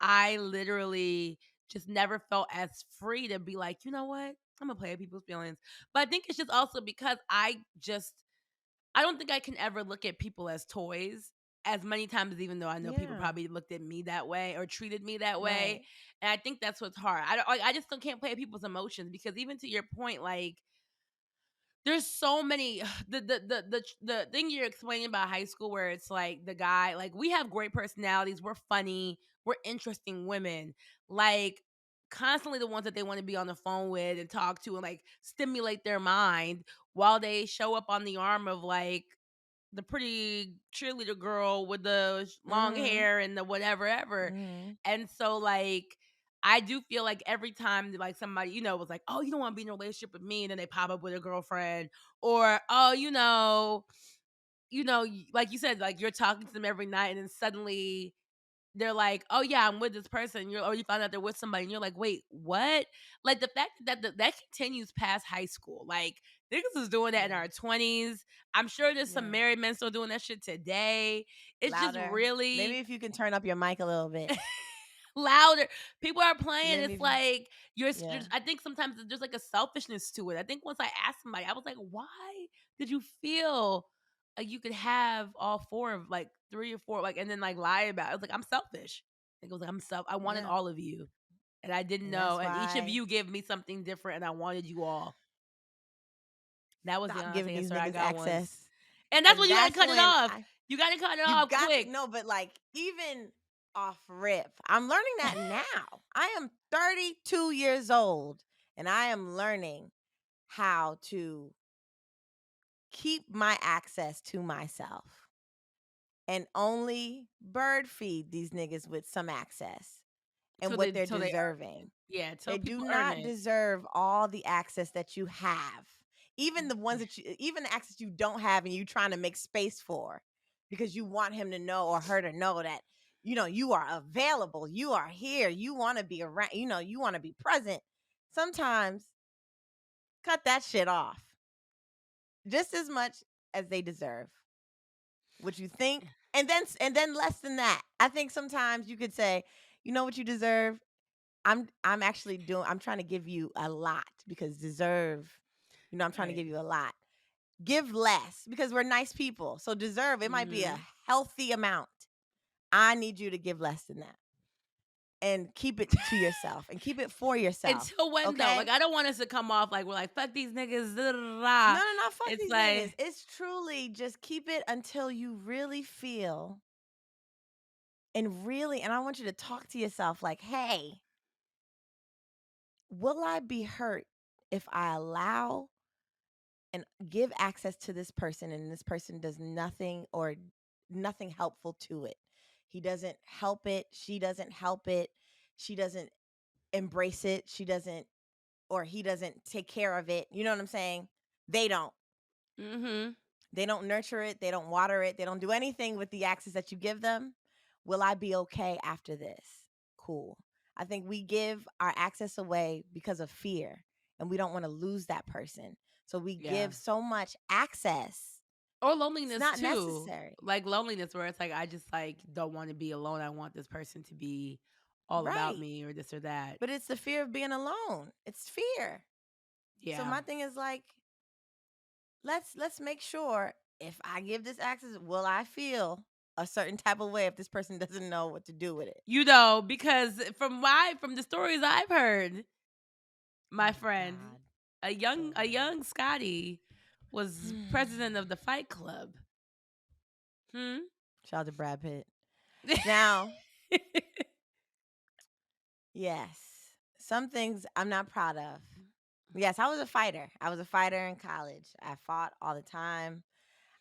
I literally just never felt as free to be like, "You know what? Imma play with people's feelings." But I think it's just also because I don't think I can ever look at people as toys as many times, even though I know people Yeah. probably looked at me that way or treated me that way. Right. And I think that's what's hard. I just don't can't play with people's emotions, because even to your point, like, there's so many the thing you're explaining about high school, where it's like the guy, like, we have great personalities, we're funny, we're interesting women, like, constantly the ones that they want to be on the phone with and talk to and, like, stimulate their mind, while they show up on the arm of, like, the pretty cheerleader girl with the long Mhm. hair and the whatever ever. Mhm. And so, like, I do feel like every time that, like, somebody, was like, "Oh, you don't want to be in a relationship with me," and then they pop up with a girlfriend, or, "Oh, like you said, like, you're talking to them every night, and then suddenly they're like, "Oh yeah, I'm with this person." Or you find out they're with somebody, and you're like, "Wait, what?" Like, the fact that continues past high school. Like, niggas is doing that in Yeah. our 20s. I'm sure there's some Yeah. married men still doing that shit today. It's just Louder. Maybe really if you can turn up your mic a little bit. louder. People are playing. Maybe It's if you, like yeah. I think sometimes there's like a selfishness to it. I think once I asked somebody, I was like, "Why did you feel like you could have all four of, like, 3 or 4, like, and then, like, lie about it?" I was like, "I'm selfish." It goes, I wanted Yeah. all of you, and I didn't And know, that's and each of why you gave me something different, and I wanted you all. That was the stop honest giving these answer I niggas got once. access. And that's when And you gotta that's cut it when off. You gotta cut it you off got to quick. know, but like even off rip, I'm learning that now. I am 32 years old and I am learning how to keep my access to myself and only bird feed these niggas with some access and what they're Till they earn deserving. it. Yeah, They till do people earn not it. deserve all the access that you have. Even the ones that even the access you don't have and you trying to make space for because you want him to know or her to know that, you are available, you are here, you want to be around, you want to be present. Sometimes cut that shit off just as much as they deserve. What you think, and then less than that. I think sometimes you could say, you know what you deserve? I'm trying to give you a lot because deserve, I'm trying to Right. give you a lot. Give less because we're nice people. So deserve, it might be a Mhm. healthy amount. I need you to give less than that. and keep it to yourself and keep it for yourself. Until when though? Okay? Like I don't want us to come off like we're like fuck these niggas. Da, da, da, No, da. no, no, fuck It's these niggas. like It's truly just keep it until you really feel and I want you to talk to yourself like, hey, will I be hurt if I allow and give access to this person and this person does nothing or nothing helpful to it? He doesn't help it. She doesn't help it. She doesn't embrace it. She doesn't, or he doesn't take care of it. You know what I'm saying? They don't. mm-hmm. They don't nurture it. They don't water it. They don't do anything with the access that you give them. Will I be okay after this? Cool. I think we give our access away because of fear and we don't want to lose that person. So we Yeah. give so much access. Or It's loneliness not too. necessary. Like loneliness where it's like I just like don't want to be alone. I want this person to be all about Right. me or this or that. But it's the fear of being alone. It's fear. So Yeah. my thing is like, let's make sure if I give this access, will I feel a certain type of way if this person doesn't know what to do with it? You know, because from the stories I've heard, Oh my my friend, God. So a many. young Scotty was president of the Fight Club. Hmm. Shout out to Brad Pitt. Now, yes, some things I'm not proud of. Yes, I was a fighter. I was a fighter in college. I fought all the time.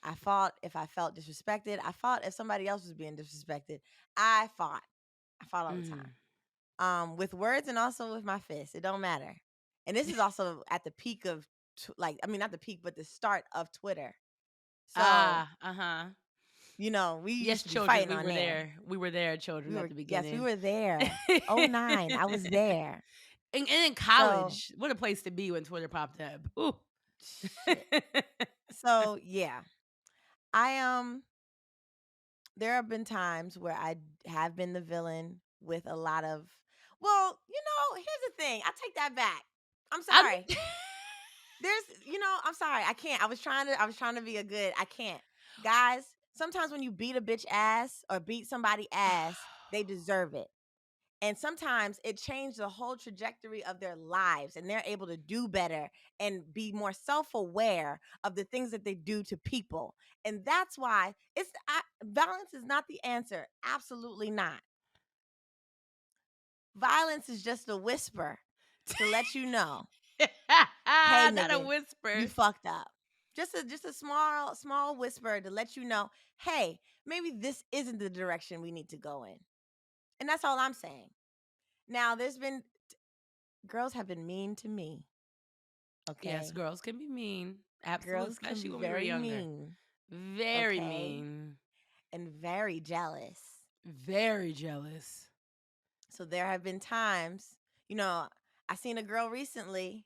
I fought if I felt disrespected. I fought if somebody else was being disrespected. I fought. I fought all the Mm. time. With words and also with my fists. It don't matter. And this is also at the peak of like, I mean, not the peak, but the start of Twitter. So, Ah, uh-huh. we Yes, used to be children, fighting we on were there. there. We were there, children, at the Yes, we beginning. were there. Oh nine, I was there. And in So, college, what a place to be when Twitter popped up. Ooh. shit. So, yeah. I there have been times where I have been the villain with a lot of well, here's the thing. I take that back. I'm I'm sorry. There's, I'm sorry. I can't. I was trying to be a good. I can't. Guys, sometimes when you beat a bitch ass or beat somebody ass, they deserve it. And sometimes it changed the whole trajectory of their lives and they're able to do better and be more self-aware of the things that they do to people. And that's why violence is not the answer. Absolutely not. Violence is just a whisper to let you know, hey not a nigga, you whisper. fucked up. Just a small whisper to let you know, hey, maybe this isn't the direction we need to go in. And that's all I'm saying. Now, girls have been mean to me. Yes, Okay? girls can be mean. Absolutely, Girls can be especially when we were very younger. mean, Very okay? mean. And very jealous. Very jealous. So there have been times, I seen a girl recently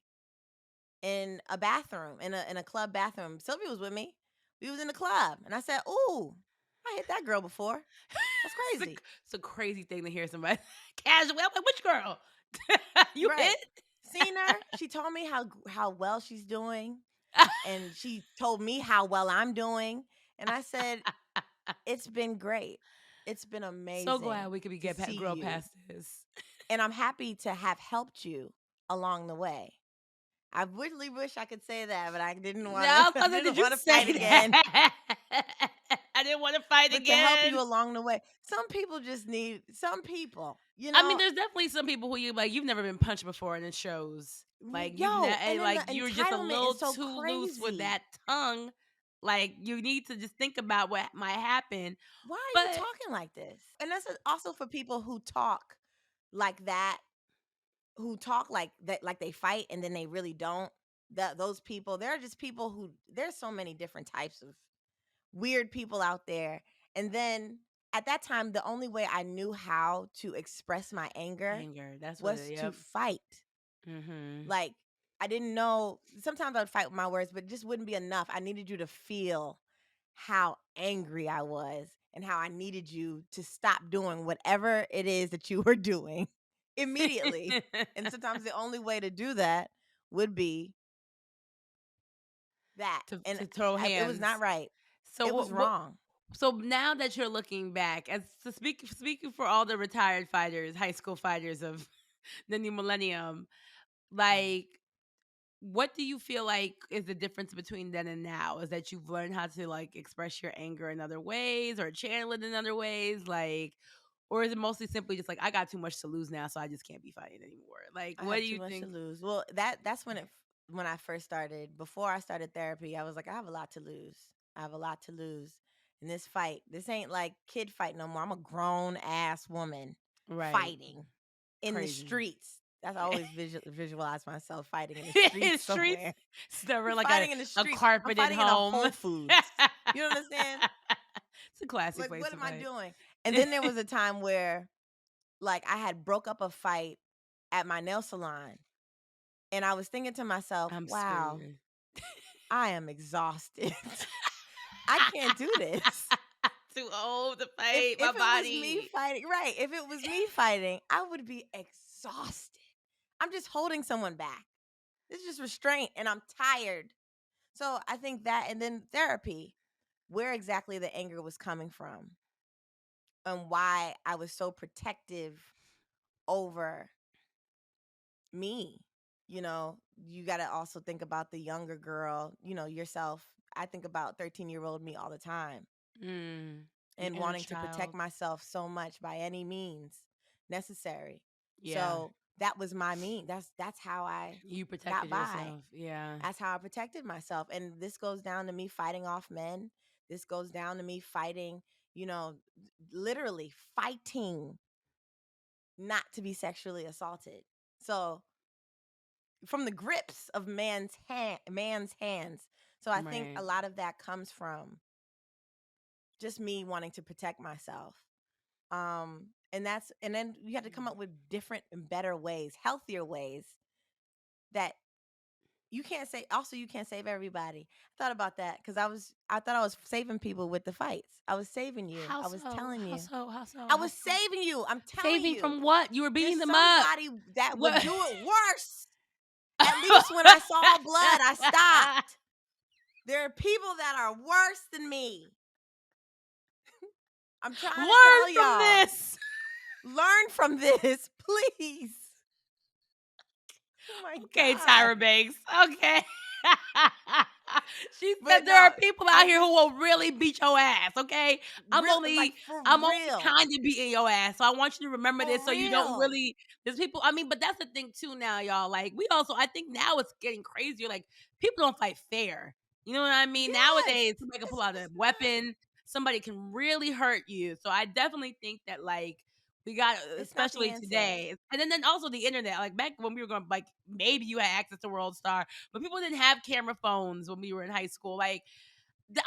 in a bathroom, in a club bathroom. Sylvia was with me. We was in the club, and I said, "Ooh, I hit that girl before. That's crazy." It's a crazy thing to hear somebody casual. I'm like, which girl? You Right. hit? Seen her. She told me how well she's doing, and she told me how well I'm doing, and I said, "It's been great. It's been So glad amazing we could to get see grow you, past this. and I'm happy to have helped you along the way." I really wish I could say that, but I didn't want to. No, I did didn't you want to fight say again. that? I didn't want to fight But to help again. you along the way, some people just need some people. I mean, there's definitely some people who you've never been punched before and it shows. Like Yo, and then the like you're just a entitlement is little so too loose with crazy. that tongue. Like you need to just think about what might happen. Why are you But talking like this? And that's also for people who talk like that, who talk like that, like they fight and then they really don't. Those people, there are just people who. There's so many different types of weird people out there. And then at that time, the only way I knew how to express my anger anger, that's what was it, to yep. fight. Mhm. Like, I didn't know. Sometimes I would fight with my words, but it just wouldn't be enough. I needed you to feel how angry I was and how I needed you to stop doing whatever it is that you were doing immediately. And sometimes the only way to do that would be that. And to throw it was not hands. right. So It was wrong. So now that you're looking back, as to speaking for all the retired fighters, high school fighters of the new millennium, Right. like what do you feel like is the difference between then and now? Is that you've learned how to like express your anger in other ways or channel it in other ways? Like, or is it mostly simply just like I got too much to lose now, so I just can't be fighting anymore? Like, I what do have too you much to think? lose. Well, that's when I first started. Before I started therapy, I was like, I have a lot to lose. I have a lot to lose in this fight. This ain't like kid fight no more. I'm a grown ass woman Right. fighting in the Crazy. streets. That's I always visualize myself fighting in the streets Streets. somewhere. It's never like Fighting in the a streets. I'm carpeted fighting in a home. Whole Foods. You understand? It's a classy Like, place what to am I fight. doing? And then there was a time where, like, I had broke up a fight at my nail salon, and I was thinking to myself, I'm wow, screaming. I am exhausted. I can't do this. Too old to If fight my if it was me body. fighting, right? If it was me fighting, I would be exhausted. I'm just holding someone back. It's just restraint, and I'm tired. So I think that, and then therapy, where exactly the anger was coming from, and why I was so protective over me. You got to also think about the younger girl, yourself. I think about 13-year-old me all the time, The and inner wanting to protect child. myself so much by any means necessary. Yeah. So that was my mean. That's how I You got protected by. yourself. Yeah. That's how I protected myself. And this goes down to me fighting off men. This goes down to me fighting, you know, literally fighting not to be sexually assaulted. So from the grips of man's hands. So I think Right. a lot of that comes from just me wanting to protect myself. And then you have to come up with different and better ways, healthier ways that you can't save everybody. I thought about that because I thought I was saving people with the fights. I was saving you. How I was so? telling How you. so? How so? I How was so? saving you. I'm telling Saving you. from what? You were There's beating them up. somebody that would What? do it worse. At least when I saw blood, I stopped. There are people that are worse than me. I'm trying to Learn tell from y'all. this. Learn from this, please. Oh my Okay, God. Tyra Banks. Okay. She said But there are no, people I out here just who will really beat your ass. Okay, I'm real like only for I'm only real. kind of beating your ass, so I want you to remember this, For so you don't real. really. There's people. I mean, but that's the thing too. Now, y'all, like we also, I think now it's getting crazier. Like people don't fight fair. You know what I mean? Yes. Nowadays, somebody can pull out a It's not. weapon. Somebody can really hurt you. So I definitely think that like we got, It's not the especially answer. today, and then also the internet. Like back when we were going, like maybe you had access to World Star, but people didn't have camera phones when we were in high school. Like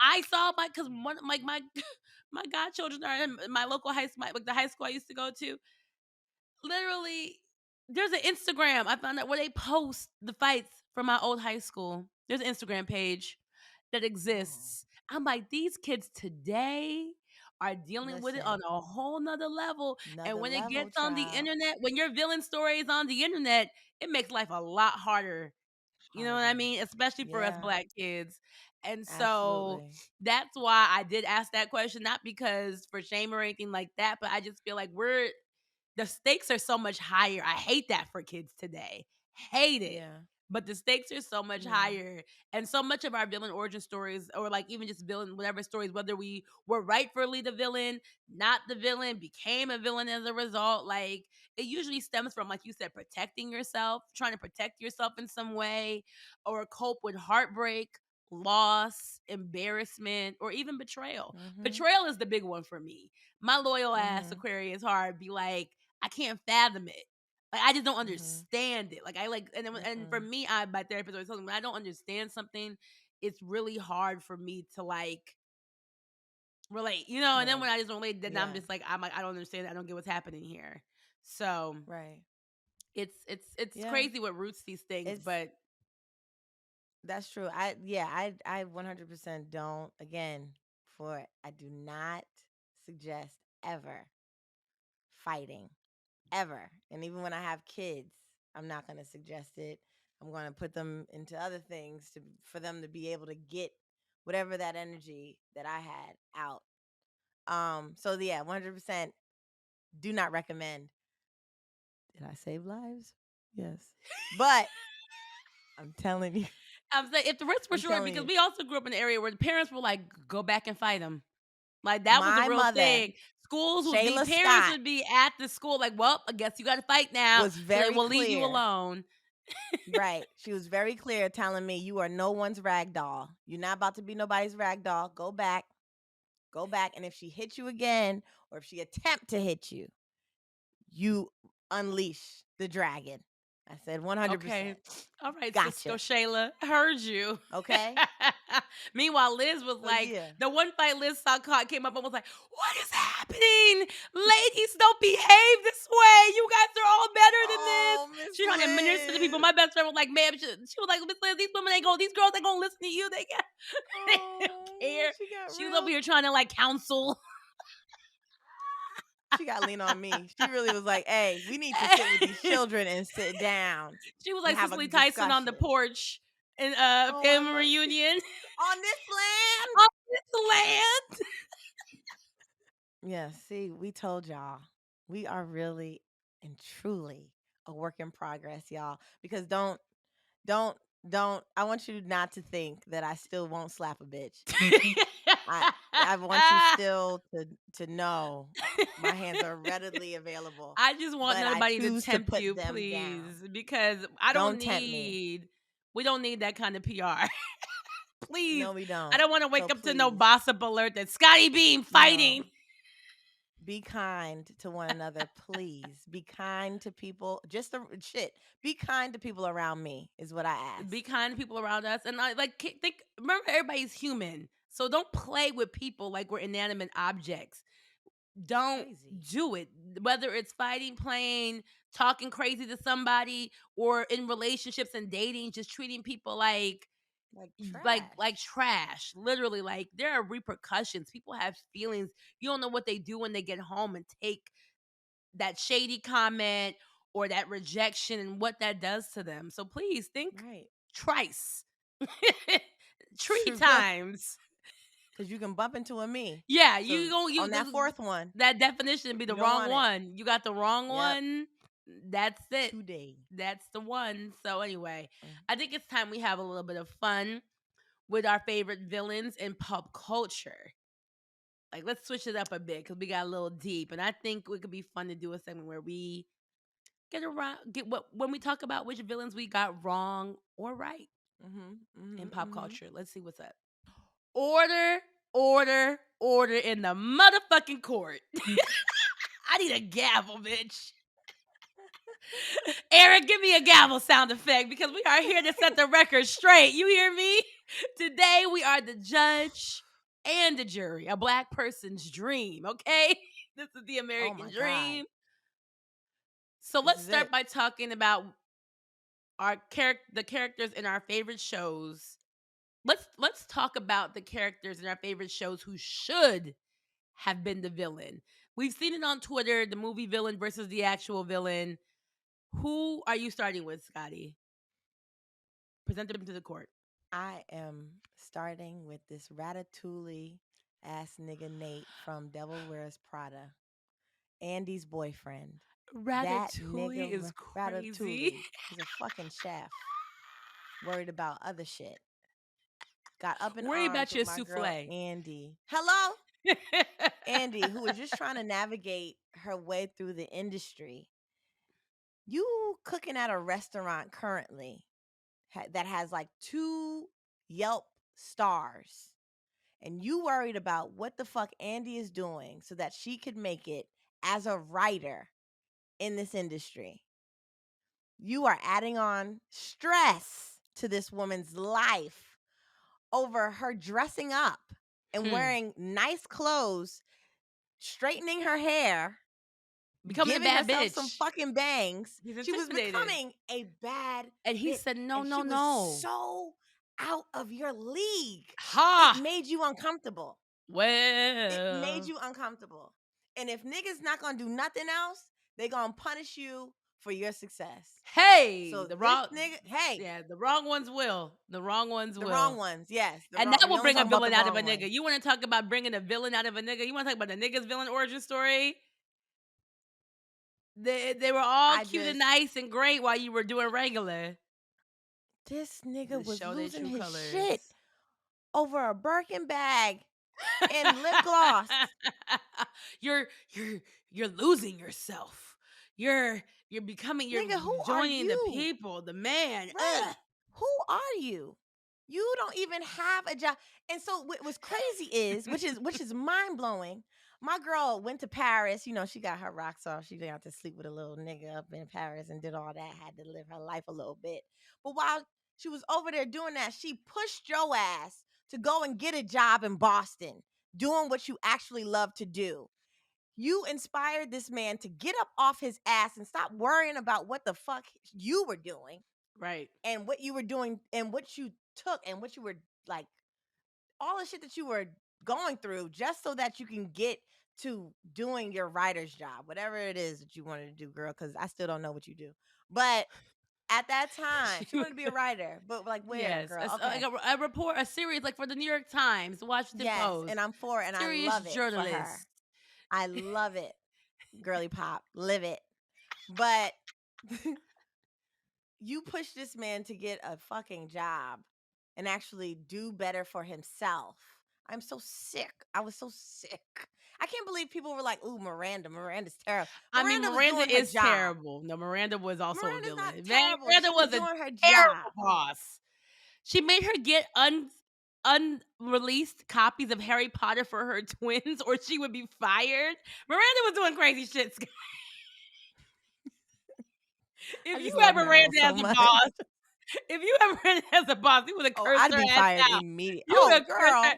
I saw my because one like my my godchildren are in my local high school, like the high school I used to go to. Literally, there's an Instagram I found out where they post the fights from my old high school. There's an Instagram page that Oh, exists. I'm like, these kids today are dealing with it on listen, a whole nother level. And another when it level, gets on the child. internet, when your villain story is on the internet, it makes life a lot harder. You know what I Harder. mean? Especially for us Yeah, black kids. And so absolutely. that's why I did ask that question, not because for shame or anything like that, but I just feel like the stakes are so much higher. I hate that for kids today. Hate it. Yeah. But the stakes are so much Yeah. higher. And so much of our villain origin stories, or like even just villain, whatever stories, whether we were rightfully the villain, not the villain, became a villain as a result, like it usually stems from, like you said, protecting yourself, trying to protect yourself in some way, or cope with heartbreak, loss, embarrassment, or even betrayal. Mhm. Betrayal is the big one for me. My loyal ass Mhm. Aquarius heart be like, I can't fathom it. Like I just don't Mhm. understand it. Like I like, and for Mm-mm. me, my therapist always tells me when I don't understand something, it's really hard for me to like relate, you know. And then Right. when I just don't relate, then Yeah. I'm like I don't understand. I don't get what's happening here. So Right. it's Yeah. crazy what roots these things, It's but That's true. I 100% don't. Again, for I do not suggest ever fighting ever. And even when I have kids, I'm not going to suggest it. I'm going to put them into other things for them to be able to get whatever that energy that I had out. So yeah, 100% do not recommend. Did I save lives? Yes. But I'm telling you, I'm saying if the risks were I'm short, telling because you, we also grew up in an area where the parents were like, go back and fight them. Like that was a my real mother, thing. Schools would be, Shayla parents Scott, would be at the school like, well, I guess you got to fight now. was So they very will leave you clear. alone. Right. She was very clear telling me you are no one's rag doll. You're not about to be nobody's rag doll. Go back. Go back. And if she hits you again or if she attempt to hit you, you unleash the dragon. I said 100%. Okay. All right, Cisco Gotcha. Shayla. Heard you. Okay? Meanwhile, Liz was So like, yeah. the one fight Liz saw caught came up and was like, what is happening? Ladies, don't behave this way. You guys are all better than this. Oh, Miss She trying to minister to people. Liz. My best friend was like, man, she was like, Miss Liz, these women ain't going, these girls ain't going to listen to you. They don't Oh, care. she got She was over real. here trying to like counsel. She got to lean on me. She really was like, hey, we need to sit with these children and sit down She was and like have a Cicely Tyson on the discussion. porch in Oh, I family love reunion on this land. on this land. Yeah, see, we told y'all. We are really and truly a work in progress, y'all. Because don't, I want you not to think that I still won't slap a bitch. I I want you still to know my hands are readily available, I just want but I nobody to choose to tempt put you, them down. please, because Don't tempt me. we don't need that kind of PR. Please. No, we I don't. don't want to So wake up to no please, gossip alert that Scotty Beam no. fighting. Be kind to one another, please. Be kind to people. Just the shit. Be kind to people around me is what I Be ask. kind to people around us. And I like think remember everybody's human. So don't play with people like we're inanimate objects. It's Don't crazy. do it. Whether it's fighting, playing, talking crazy to somebody, or in relationships and dating, just treating people like Like like trash. trash. Literally, like there are repercussions. People have feelings. You don't know what they do when they get home and take that shady comment or that rejection and what that does to them. So please think Right. twice. Three True. times. Because you can bump into a me. Yeah, So you go you on that fourth one, that definition be you the don't wrong want it. one. You got the wrong Yep. one. That's it. Today. That's the one. So anyway, Mm. I think it's time we have a little bit of fun with our favorite villains in pop culture. Like let's switch it up a bit because we got a little deep, and I think it could be fun to do a segment where we get what when we talk about which villains we got wrong or right in pop Mm-hmm. culture. Let's see what's up. Order, order in the motherfucking court. I need a gavel, bitch. Eric, give me a gavel sound effect because we are here to set the record straight. You hear me? Today we are the judge and the jury, a black person's dream, okay? This is the Oh American my God. dream. So This let's is start it. by talking about the characters in our favorite shows. Let's talk about the characters in our favorite shows who should have been the villain. We've seen it on Twitter, the movie villain versus the actual villain. Who are you starting with, Scotty? Present them to the court. I am starting with this ratatouille ass nigga Nate from Devil Wears Prada. Andy's boyfriend. That Ratatouille nigga is crazy. Ratatouille. He's a fucking chef. Worried about other shit. Got up in Worry arms about with your my girl souffle. Andy. Hello? Andy, who was just trying to navigate her way through the industry. You cooking at a restaurant currently that has like 2 Yelp stars, and you worried about what the fuck Andy is doing so that she could make it as a writer in this industry. You are adding on stress to this woman's life over her dressing up and Hmm. wearing nice clothes, straightening her hair, Becoming a giving bad herself some bitch. fucking bangs. He's She was intimidated. becoming a bad And he bitch. said, no, And no, she was no. so out of your league. It Ha! made you uncomfortable. It made Well. you uncomfortable. And if niggas not gonna do nothing else, they gonna punish you for your success. Hey, So the this wrong, nigga, hey, yeah, the wrong ones will. The wrong ones the wrong will. ones, yes, the And wrong. that We will only bring a talking about the villain out of wrong a nigga. ones. You want to talk about bringing a villain out of a nigga? You want to talk about the nigga's villain origin story? They were all I cute and just nice and great while you were doing regular. this nigga Just was show their losing true his colors. shit over a Birkin bag and lip gloss. you're you're you're losing yourself. You're you're Nigga, who are joining the you? people, the man. Right. Ugh. Who are you? You don't even have a job. And so what was crazy is, which is mind blowing. My girl went to Paris. You know, she got her rocks off. She got to sleep with a little nigga up in Paris and did all that. Had to live her life a little bit. But while she was over there doing that, she pushed your ass to go and get a job in Boston, doing what you actually love to do. You inspired this man to get up off his ass and stop worrying about what the fuck you were doing Right. and what you were doing and what you took and what you were like, all the shit that you were going through just so that you can get to doing your writer's job, whatever it is that you wanted to do, girl, because I still don't know what you do. But at that time, she wanted to be a writer, but like where, Yes, girl? like Okay. a report, a series like for the New York Times, Washington Yes. Post. And I'm for it and I Serious love it for her. journalist. I love it. Girly pop. Live it. But you push this man to get a fucking job and actually do better for himself. I'm so sick. I was so sick. I can't believe people were like, "Ooh, Miranda. Miranda's terrible." I mean, Miranda was Miranda doing her is job. terrible. No, Miranda was also a Miranda's not villain. Man, terrible. Miranda She was was a doing her terrible job. boss. She made her get unreleased copies of Harry Potter for her twins, or she would be fired. Miranda was doing crazy shit. I If you just had love Meryl Miranda so as a much. boss, if you had Miranda as a boss, you would have Oh, cursed I'd her be ass fired out. immediately. You would Oh, have cursed her. girl.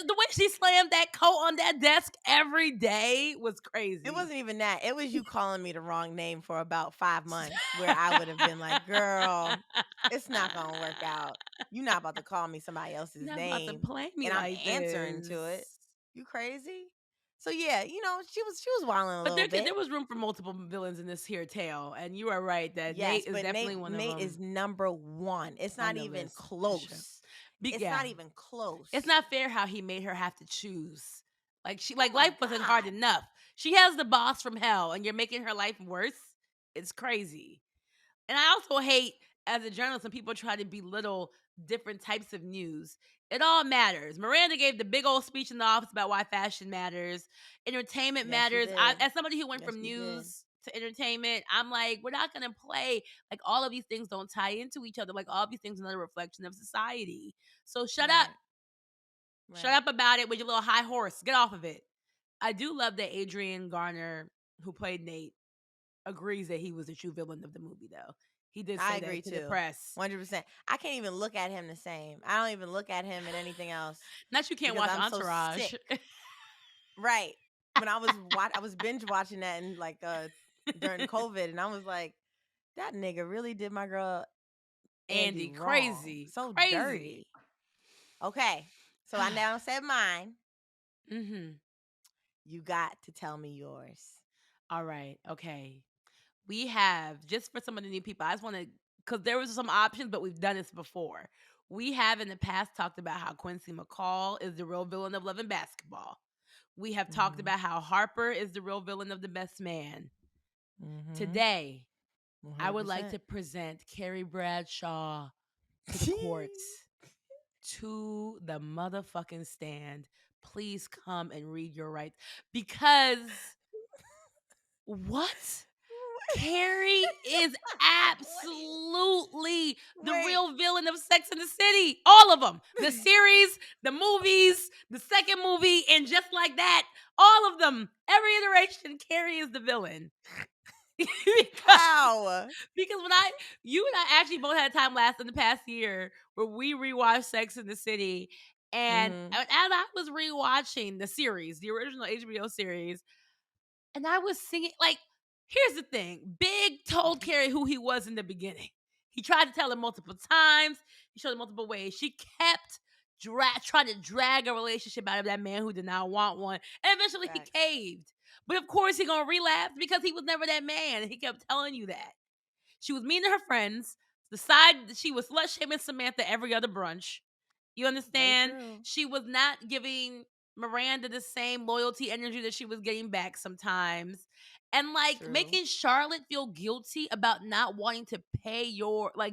The way she slammed that coat on that desk every day was It crazy. wasn't even that. It was you calling me the wrong name for about 5 months where I would have been like, "Girl, it's not gonna work out. You're not about to call me somebody else's You're not about to name, play me and I'm like answering this. to it. You crazy?" So yeah, she was wilding a But little bit. there was room for multiple villains in this here tale, and you are right that Yes, Nate is but definitely Nate one of Nate is them number one. It's on not the even list for sure. close. It's Yeah, not even it's close. not fair how he made her have to choose. Oh my Life wasn't hard God. enough. She has the boss from hell, and you're making her life worse. It's crazy. And I also hate as a journalist when people try to belittle different types of news. It all matters. Miranda gave the big old speech in the office about why fashion matters, entertainment Yes, she matters. did. As somebody who went Yes, from she did. news to entertainment, I'm like, we're not gonna play like all of these things don't tie into each other. Like all of these things are another reflection of society. So shut up. Right. Shut Right. up about it with your little high horse. Get off of it. I do love that Adrian Garner, who played Nate, agrees that he was the true villain of the movie, though. He did I say agree that to the too. press. 100%. I can't even look at him the same. I don't even look at him in anything else Not you can't because watch I'm so Entourage. sick. Right. When I was binge watching that and like during COVID and I was like, that nigga really did my girl Andy Andy, wrong. crazy. So Crazy. dirty. Okay. So I now said mine. Mm-hmm. You got to tell me yours. All right. Okay. We have, just for some of the new people, I just want to, because there was some options, but we've done this before. We have in the past talked about how Quincy McCall is the real villain of Love and Basketball. We have talked Mhm. about how Harper is the real villain of The Best Man. Mhm. Today, I would like 100%. to present Carrie Bradshaw to the courts, to the motherfucking stand. Please come and read your rights. Because what? Carrie is What do you absolutely the wait? real villain of Sex and the City. All of them. The series, the movies, the second movie, and just like that, all of them. Every iteration, Carrie is the villain. because How? because you and I actually both had a time last in the past year where we rewatched Sex in the City, and Mhm. as I was rewatching the series, the original HBO series, and I was singing like, here's the thing: Big told Carrie who he was in the beginning. He tried to tell her multiple times. He showed her multiple ways. She kept trying to drag a relationship out of that man who did not want one, and eventually he Facts. caved. But of course, he gonna relapse because he was never that man, and he kept telling you that. She was mean to her friends. She was slut shaming Samantha every other brunch. You Very understand? true. She was not giving Miranda the same loyalty energy that she was getting back sometimes. And like True. making Charlotte feel guilty about not wanting to pay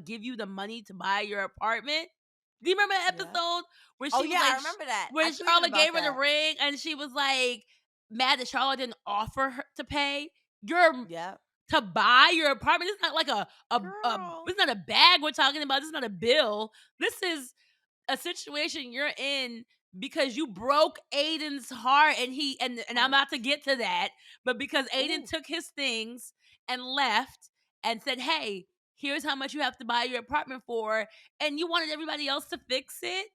give you the money to buy your apartment. Do you remember that Yep. episode where Oh she was yeah, like, I remember that. I when tweeted Charlotte about gave her the that. ring and she was like mad that Charlotte didn't offer her to pay? You're Yep. to buy your apartment. It's not like a Girl. it's not a bag we're talking about. This is not a bill. This is a situation you're in because you broke Aiden's heart and I'm about to get to that, but because Aiden took his things and left and said, "Hey, here's how much you have to buy your apartment for," and you wanted everybody else to fix it.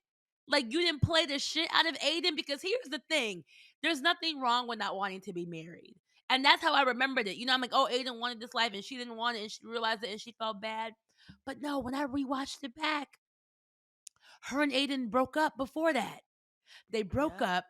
Like you didn't play the shit out of Aiden because here's the thing. There's nothing wrong with not wanting to be married. And that's how I remembered it. You know, I'm like, oh, Aiden wanted this life and she didn't want it and she realized it and she felt bad. But no, when I rewatched it back, her and Aiden broke up before that. They broke Yep. up.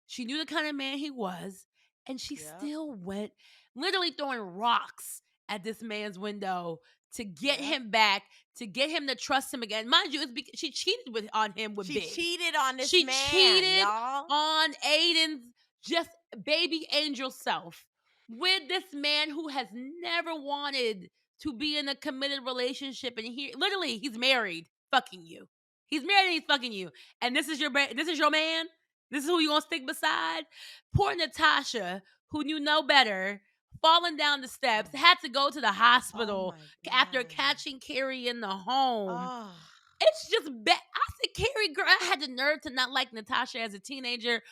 She knew the kind of man he was, and she Yep. still went literally throwing rocks at this man's window to get him back, to get him to trust him again. Mind you, it's because she cheated on him with She Big. cheated on this She man, cheated y'all. on Aiden's just baby angel self with this man who has never wanted to be in a committed relationship, and he's married, fucking you. He's married and he's fucking you. And this is your man. This is who you gonna stick beside? Poor Natasha, who knew no better, falling down the steps, had to go to the hospital after catching Carrie in the home. Oh. It's just bad. I said, Carrie, girl, I had the nerve to not like Natasha as a teenager.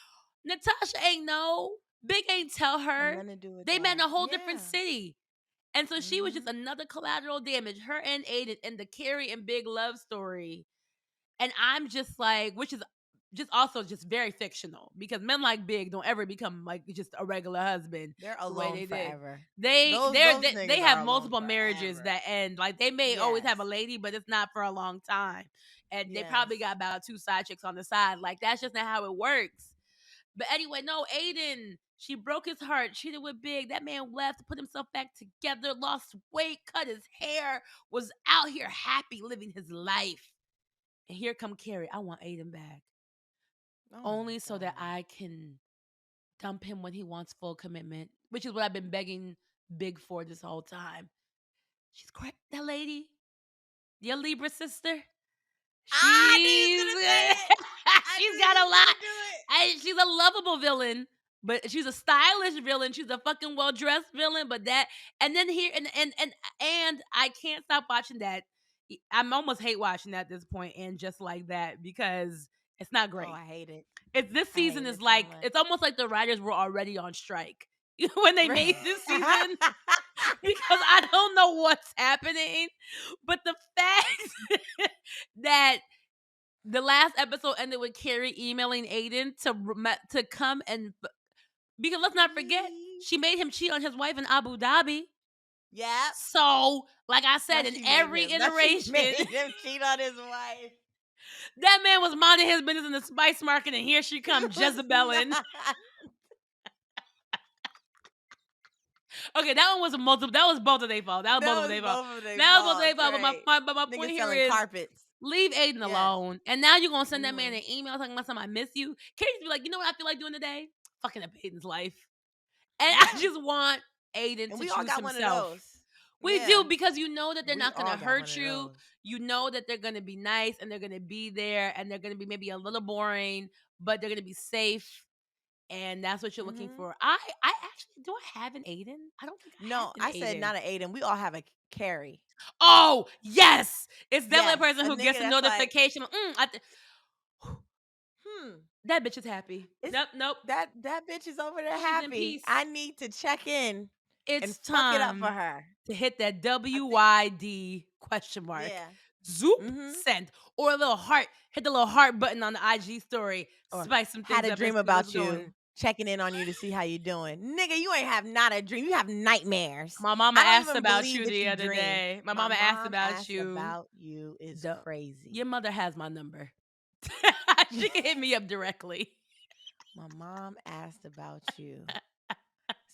Natasha ain't know. Big ain't tell her. Nothing to do with They met in that. a whole different city. And so she was just another collateral damage. Her and Aiden and the Carrie and Big love story. And I'm just like, which is just also just very fictional because men like Big don't ever become like just a regular husband. They're The way alone they forever. They Those they niggas have are alone multiple marriages forever. that end. Like they may always have a Yes. lady, but it's not for a long time. And they Yes. probably got about 2 side chicks on the side. Like that's just not how it works. But anyway, no, Aiden, she broke his heart, cheated with Big. That man left, put himself back together, lost weight, cut his hair, was out here happy living his life. And here come Carrie. I want Aiden back. Oh Only so that I can dump him when he wants full commitment, which is what I've been begging Big for this whole time. She's great. That lady, your Libra sister, I knew he was gonna say it. she's got a lot. And she's a lovable villain, but she's a stylish villain. She's a fucking well dressed villain. But that, and then here, and I can't stop watching that. I'm almost hate watching that at this point, and just like that because it's not great. Oh, I hate it. It's this season is so like much. it's almost like the writers were already on strike when they made this season because I don't know what's happening. But the fact that the last episode ended with Carrie emailing Aiden to come and because let's not forget she made him cheat on his wife in Abu Dhabi. Yeah. So, like I said, in every iteration, made him cheat on his wife. That man was minding his business in the spice market, and here she comes, Jezebelin. Okay, that one was multiple. That was both of their fault. That was both of their fault. But my point here is carpets. Leave Aiden alone. And now you're gonna send that man an email talking about something I miss you. Can't you be like, you know what I feel like doing today? Fucking up Aiden's life. And I just want Aiden to we choose all got himself. One of those. We do because you know that they're not gonna all hurt you. You know that they're gonna be nice and they're gonna be there and they're gonna be maybe a little boring, but they're gonna be safe. And that's what you're looking for. I actually do I have an Aiden? I don't think I have an I said not an Aiden. We all have a Carrie. Oh, yes. It's definitely a person who gets a notification. That bitch is happy. Nope. That bitch is over there happy. I need to check in. It's and fuck it up for her. To hit that WYD question mark. Yeah. Zoop, send. Or a little heart. Hit the little heart button on the IG story. Or spice some things had a up. dream about you. Checking in on you to see how you doing. Nigga, you ain't have not a dream. You have nightmares. My mama asked about you the other day. My mama asked about you. About you is crazy. Your mother has my number. She can hit me up directly. My mom asked about you.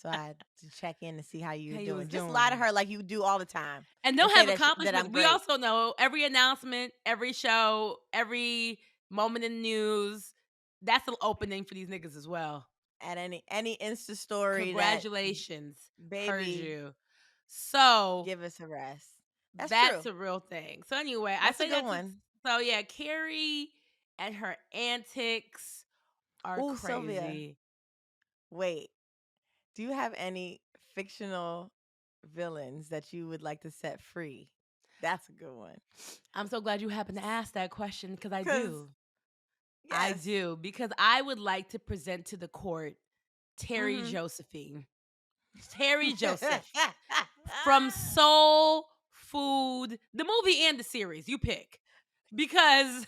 So I had to check in to see how you How were you doing. was Just lie to doing. her like you do all the time, And and they'll say have that accomplishments. I'm We great. also know every announcement, every show, every moment in the news, that's an opening for these niggas as well. At any Insta story that Congratulations. Heard baby you. So give us a rest. That's that's true. a real thing. So anyway, I That's a say good that to one. so yeah, Carrie and her antics are Ooh, Sylvia. crazy. Wait. Do you have any fictional villains that you would like to set free? That's a good one. I'm so glad you happened to ask that question because I Cause do. I yes. do. Because I would like to present to the court Terry Mm-hmm. Josephine. Terry Joseph from Soul Food, the movie and the series. You pick. Because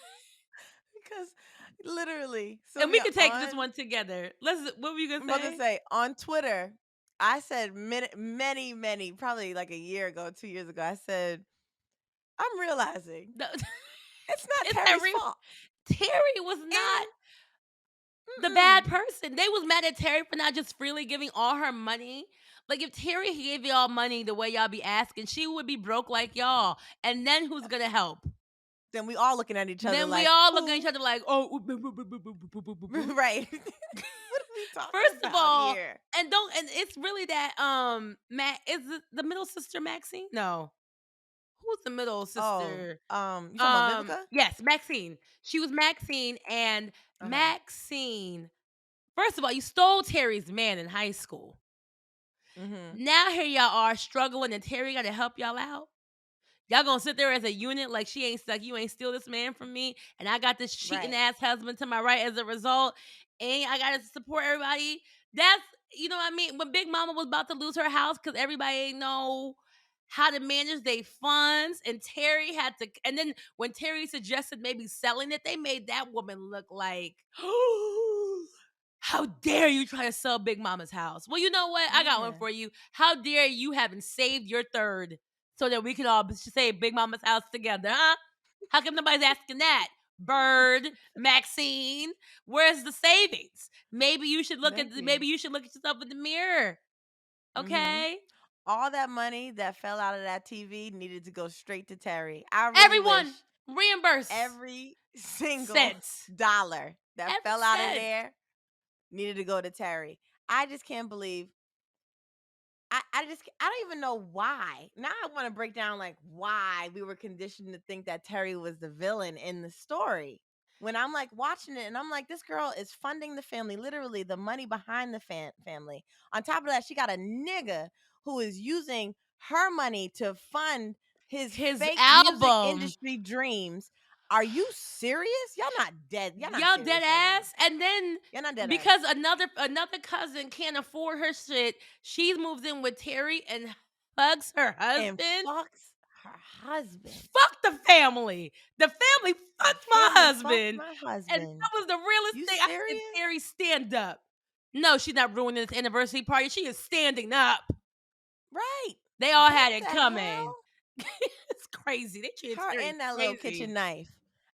Because literally, and we Sylvia, can take this one together. What were you gonna I'm about to say? say on Twitter, I said many, probably like a year ago, 2 years ago, I said, I'm realizing No, it's not it's Terry's Terry. fault. Terry was not And the mm-mm. bad person. They was mad at Terry for not just freely giving all her money. Like if Terry gave y'all money the way y'all be asking, she would be broke like y'all. And then who's gonna help? Then we all looking at each other Then we like, all look at each who? other like, oh, Right. What are we talking first of about all, here? and it's really that Matt is the middle sister Maxine? No. Who's the middle Oh, sister? you talking about Vivica? Yes, Maxine. She was Maxine and Okay. Maxine. First of all, you stole Terry's man in high school. Mm-hmm. Now here y'all are struggling and Terry got to help y'all out. Y'all gonna sit there as a unit like she ain't stuck. You ain't steal this man from me, and I got this cheating Right. ass husband to my right as a result, and I gotta support everybody. That's you know what I mean. When Big Mama was about to lose her house because everybody ain't know how to manage their funds, and Terry had to. And then when Terry suggested maybe selling it, they made that woman look like. How dare you try to sell Big Mama's house? Well, you know what? I got one Yeah. for you. How dare you haven't saved your third so that we can all save Big Mama's house together, huh? How come nobody's asking that? Bird, Maxine, where's the savings? Maybe you should look at Thank you. maybe you should look at yourself in the mirror. Mm-hmm. Okay? All that money that fell out of that TV needed to go straight to Terry. I really wish Everyone, reimburse every single cents. dollar that Every fell out of cent. there needed to go to Terry. I just can't believe I don't even know why. Now I want to break down like why we were conditioned to think that Terry was the villain in the story. When I'm like watching it and I'm like, this girl is funding the family, literally the money behind the family. On top of that, she got a nigga who is using her money to fund his His fake music album. industry dreams. Are you serious? Y'all not dead. Y'all not Y'all dead serious right now. ass. And then Y'all not dead ass. because another cousin can't afford her shit, she moves in with Terry and hugs her And husband. fucks her husband. Fuck the family. The family The fucked my family fucked husband. my And husband. that was the realest You thing. I said, serious? Terry, stand up. No, she's not ruining this anniversary party. She is standing up. Right. They all What had it the coming. hell? It's crazy. They treated Her Terry and that little kitchen crazy. knife.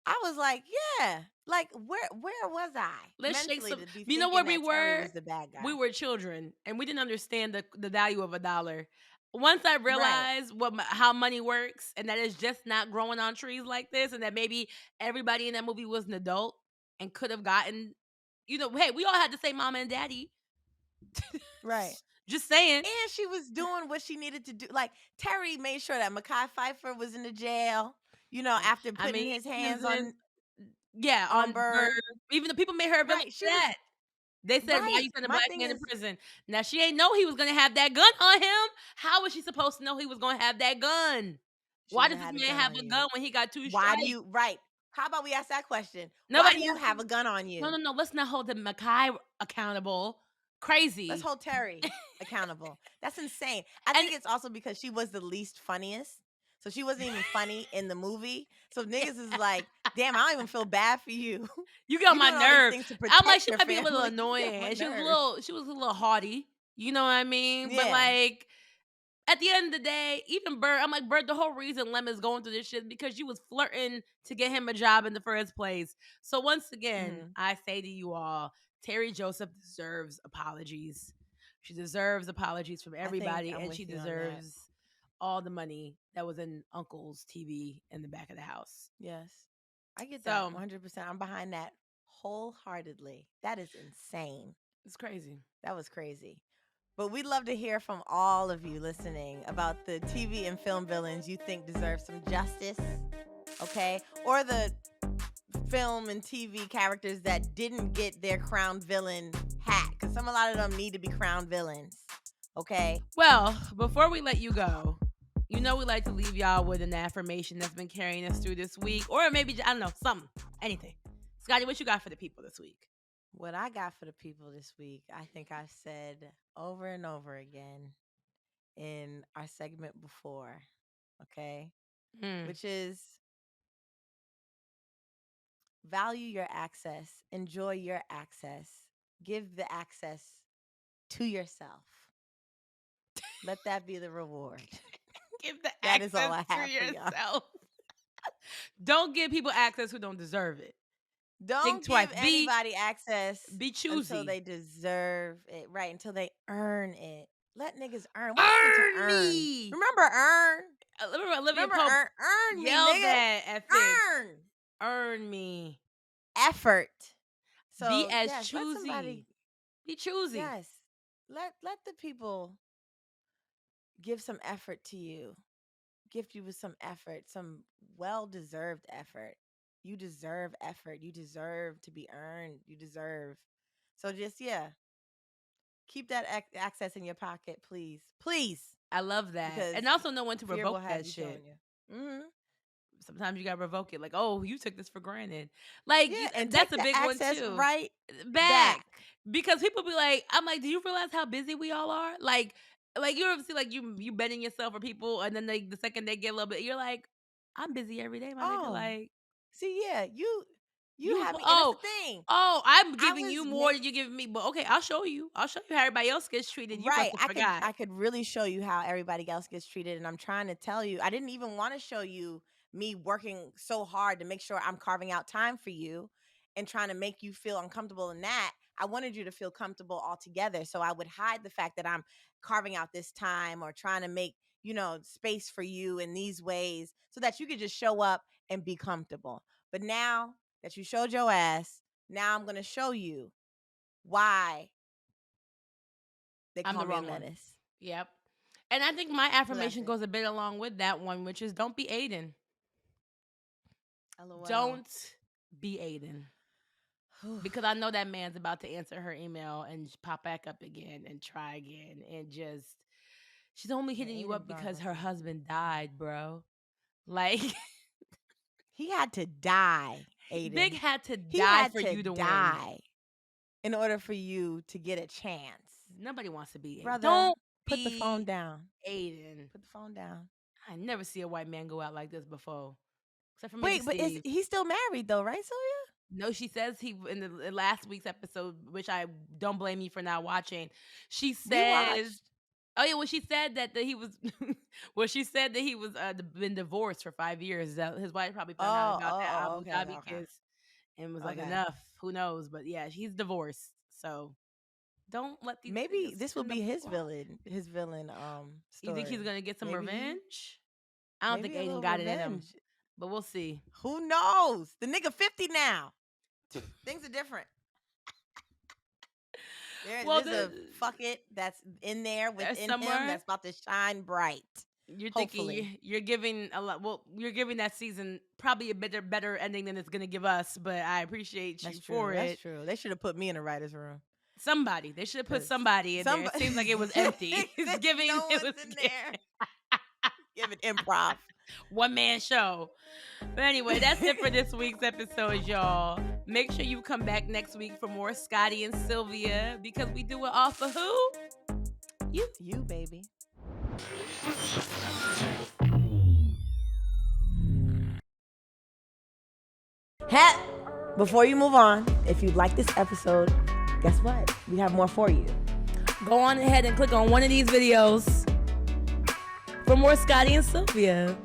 I was like, yeah. Like where was I Let's shake mentally some. to be You know thinking where we that Terry were? was the bad We guy? were children, and we didn't understand the value of a dollar. Once I Right. realized how money works, and that it's just not growing on trees like this, and that maybe everybody in that movie was an adult and could have gotten, hey, we all had the same mama and daddy. Right. Just saying. And she was doing what she needed to do. Like Terry made sure that Mackay Pfeiffer was in the jail, after I mean, putting his even hands then, on yeah, on Bird. Bird. Even the people made her a villain Right. She for was that. They said, "Why right. you send a My black thing man in is prison?" Now she ain't know he was gonna have that gun on him. How was she supposed to know he was gonna have that gun? she Why wouldn't does have this had a man gun have on a you. gun when he got two Why do strikes? you right? How about we ask that question? Why Nobody do you asked have him. a gun on No, you? no, no. Let's not hold the Mackay accountable. Let's Crazy. hold Terry accountable. That's insane. I And think it's also because she was the least funniest. So she wasn't even funny in the movie. So niggas is like, damn, I don't even feel bad for you. you get on You my doing all these nerve. things to I'm like, protect she your might be a little family. You get annoying, on my and nerves. she was a little haughty. You know what I mean? But Yeah. like, at the end of the day, even Bird, I'm like, Bird, the whole reason Lemon's going through this shit is because you was flirting to get him a job in the first place. So once again, Hmm. I say to you all, Terry Joseph deserves apologies She deserves apologies from I think everybody, I'm and she with you on that. deserves all the money that was in Uncle's TV in the back of the house. Yes. I get that So 100%. I'm behind that wholeheartedly. That is insane. it's crazy. That was crazy. But we'd love to hear from all of you listening about the TV and film villains you think deserve some justice, okay? Or the film and TV characters that didn't get their crowned villain hat, because a lot of them need to be crowned villains, okay? Well, before we let you go, we like to leave y'all with an affirmation that's been carrying us through this week, or maybe, I don't know, something, anything. Scotty, what you got for the people this week? What I got for the people this week, I think I've said over and over again in our segment before, okay? Which is value your access, enjoy your access, give the access to yourself. Let that be the reward. Give the That access is all I to have for y'all. yourself. Don't give people access who don't deserve it. Don't give anybody access Be choosy until they deserve it, right? Until they earn it. Let niggas earn. We need to earn. me. Remember earn? Olivia Remember Pope earn me, yelled nigga. that at Fix. Earn me. Effort. So be as yes, choosy. Be choosy. Yes. Let the people give some effort to you. Gift you with some effort, some well-deserved effort. You deserve effort. You deserve to be earned. You deserve. So just, keep that access in your pocket, please. Please. I love that. Because and also know when to fear revoke will have that you shit. Mm-hmm. Sometimes you gotta revoke it. Like, oh, you took this for granted. Like, and that's take a the big one access too. right back. Because people be like, I'm like, do you realize how busy we all are? Like you ever see like you betting yourself for people, and then the second they get a little bit, you're like, I'm busy every day, my nigga. Like, see, you was have me. And that's the thing. I'm giving you more than you giving me. But okay, I'll show you. I'll show you how everybody else gets treated. You must have forgot. I could really show you how everybody else gets treated. And I'm trying to tell you, I didn't even want to show you me working so hard to make sure I'm carving out time for you and trying to make you feel uncomfortable in that. I wanted you to feel comfortable altogether. So I would hide the fact that I'm carving out this time or trying to make, space for you in these ways so that you could just show up and be comfortable. But now that you showed your ass, now I'm going to show you why they call me a menace. Yep. And I think my affirmation goes a bit along with that one, which is don't be Aiden. LOL. Don't be Aiden. Because I know that man's about to answer her email and pop back up again and try again. And just, she's only hitting you up because her husband died, bro. Like, he had to die, Aiden. Big had to die for you to win. In order for you to get a chance. Nobody wants to be Aiden. Brother, don't put the phone down. Aiden. Put the phone down. I never see a white man go out like this before. Except for Wait, but he's still married though, right, Sylvia? No, she says he in the last week's episode, which I don't blame you for not watching. She says, "Oh yeah, well she said that he was, she said that he was been divorced for 5 years. His wife probably found out about that Abu Dhabi kiss and was like, enough. Who knows? But yeah, he's divorced. So don't let these. Maybe this will be his villain. His villain. Story. You think he's gonna get some revenge? I don't think Aiden got it in him, but we'll see. Who knows? The nigga 50 now. Things are different. There's a fuck it that's in there within him that's about to shine bright. You're thinking you're giving a lot. Well, you're giving that season probably a better ending than it's gonna give us. But I appreciate you for it. That's true. They should have put me in the writer's room. They should have put somebody in there. It seems like it was empty. It's giving. No it was in there. Giving improv. One-man show. But anyway, that's it for this week's episode, y'all. Make sure you come back next week for more Scottie and Sylvia because we do it all for who? You, baby. Before you move on, if you like this episode, guess what? We have more for you. Go on ahead and click on one of these videos for more Scottie and Sylvia.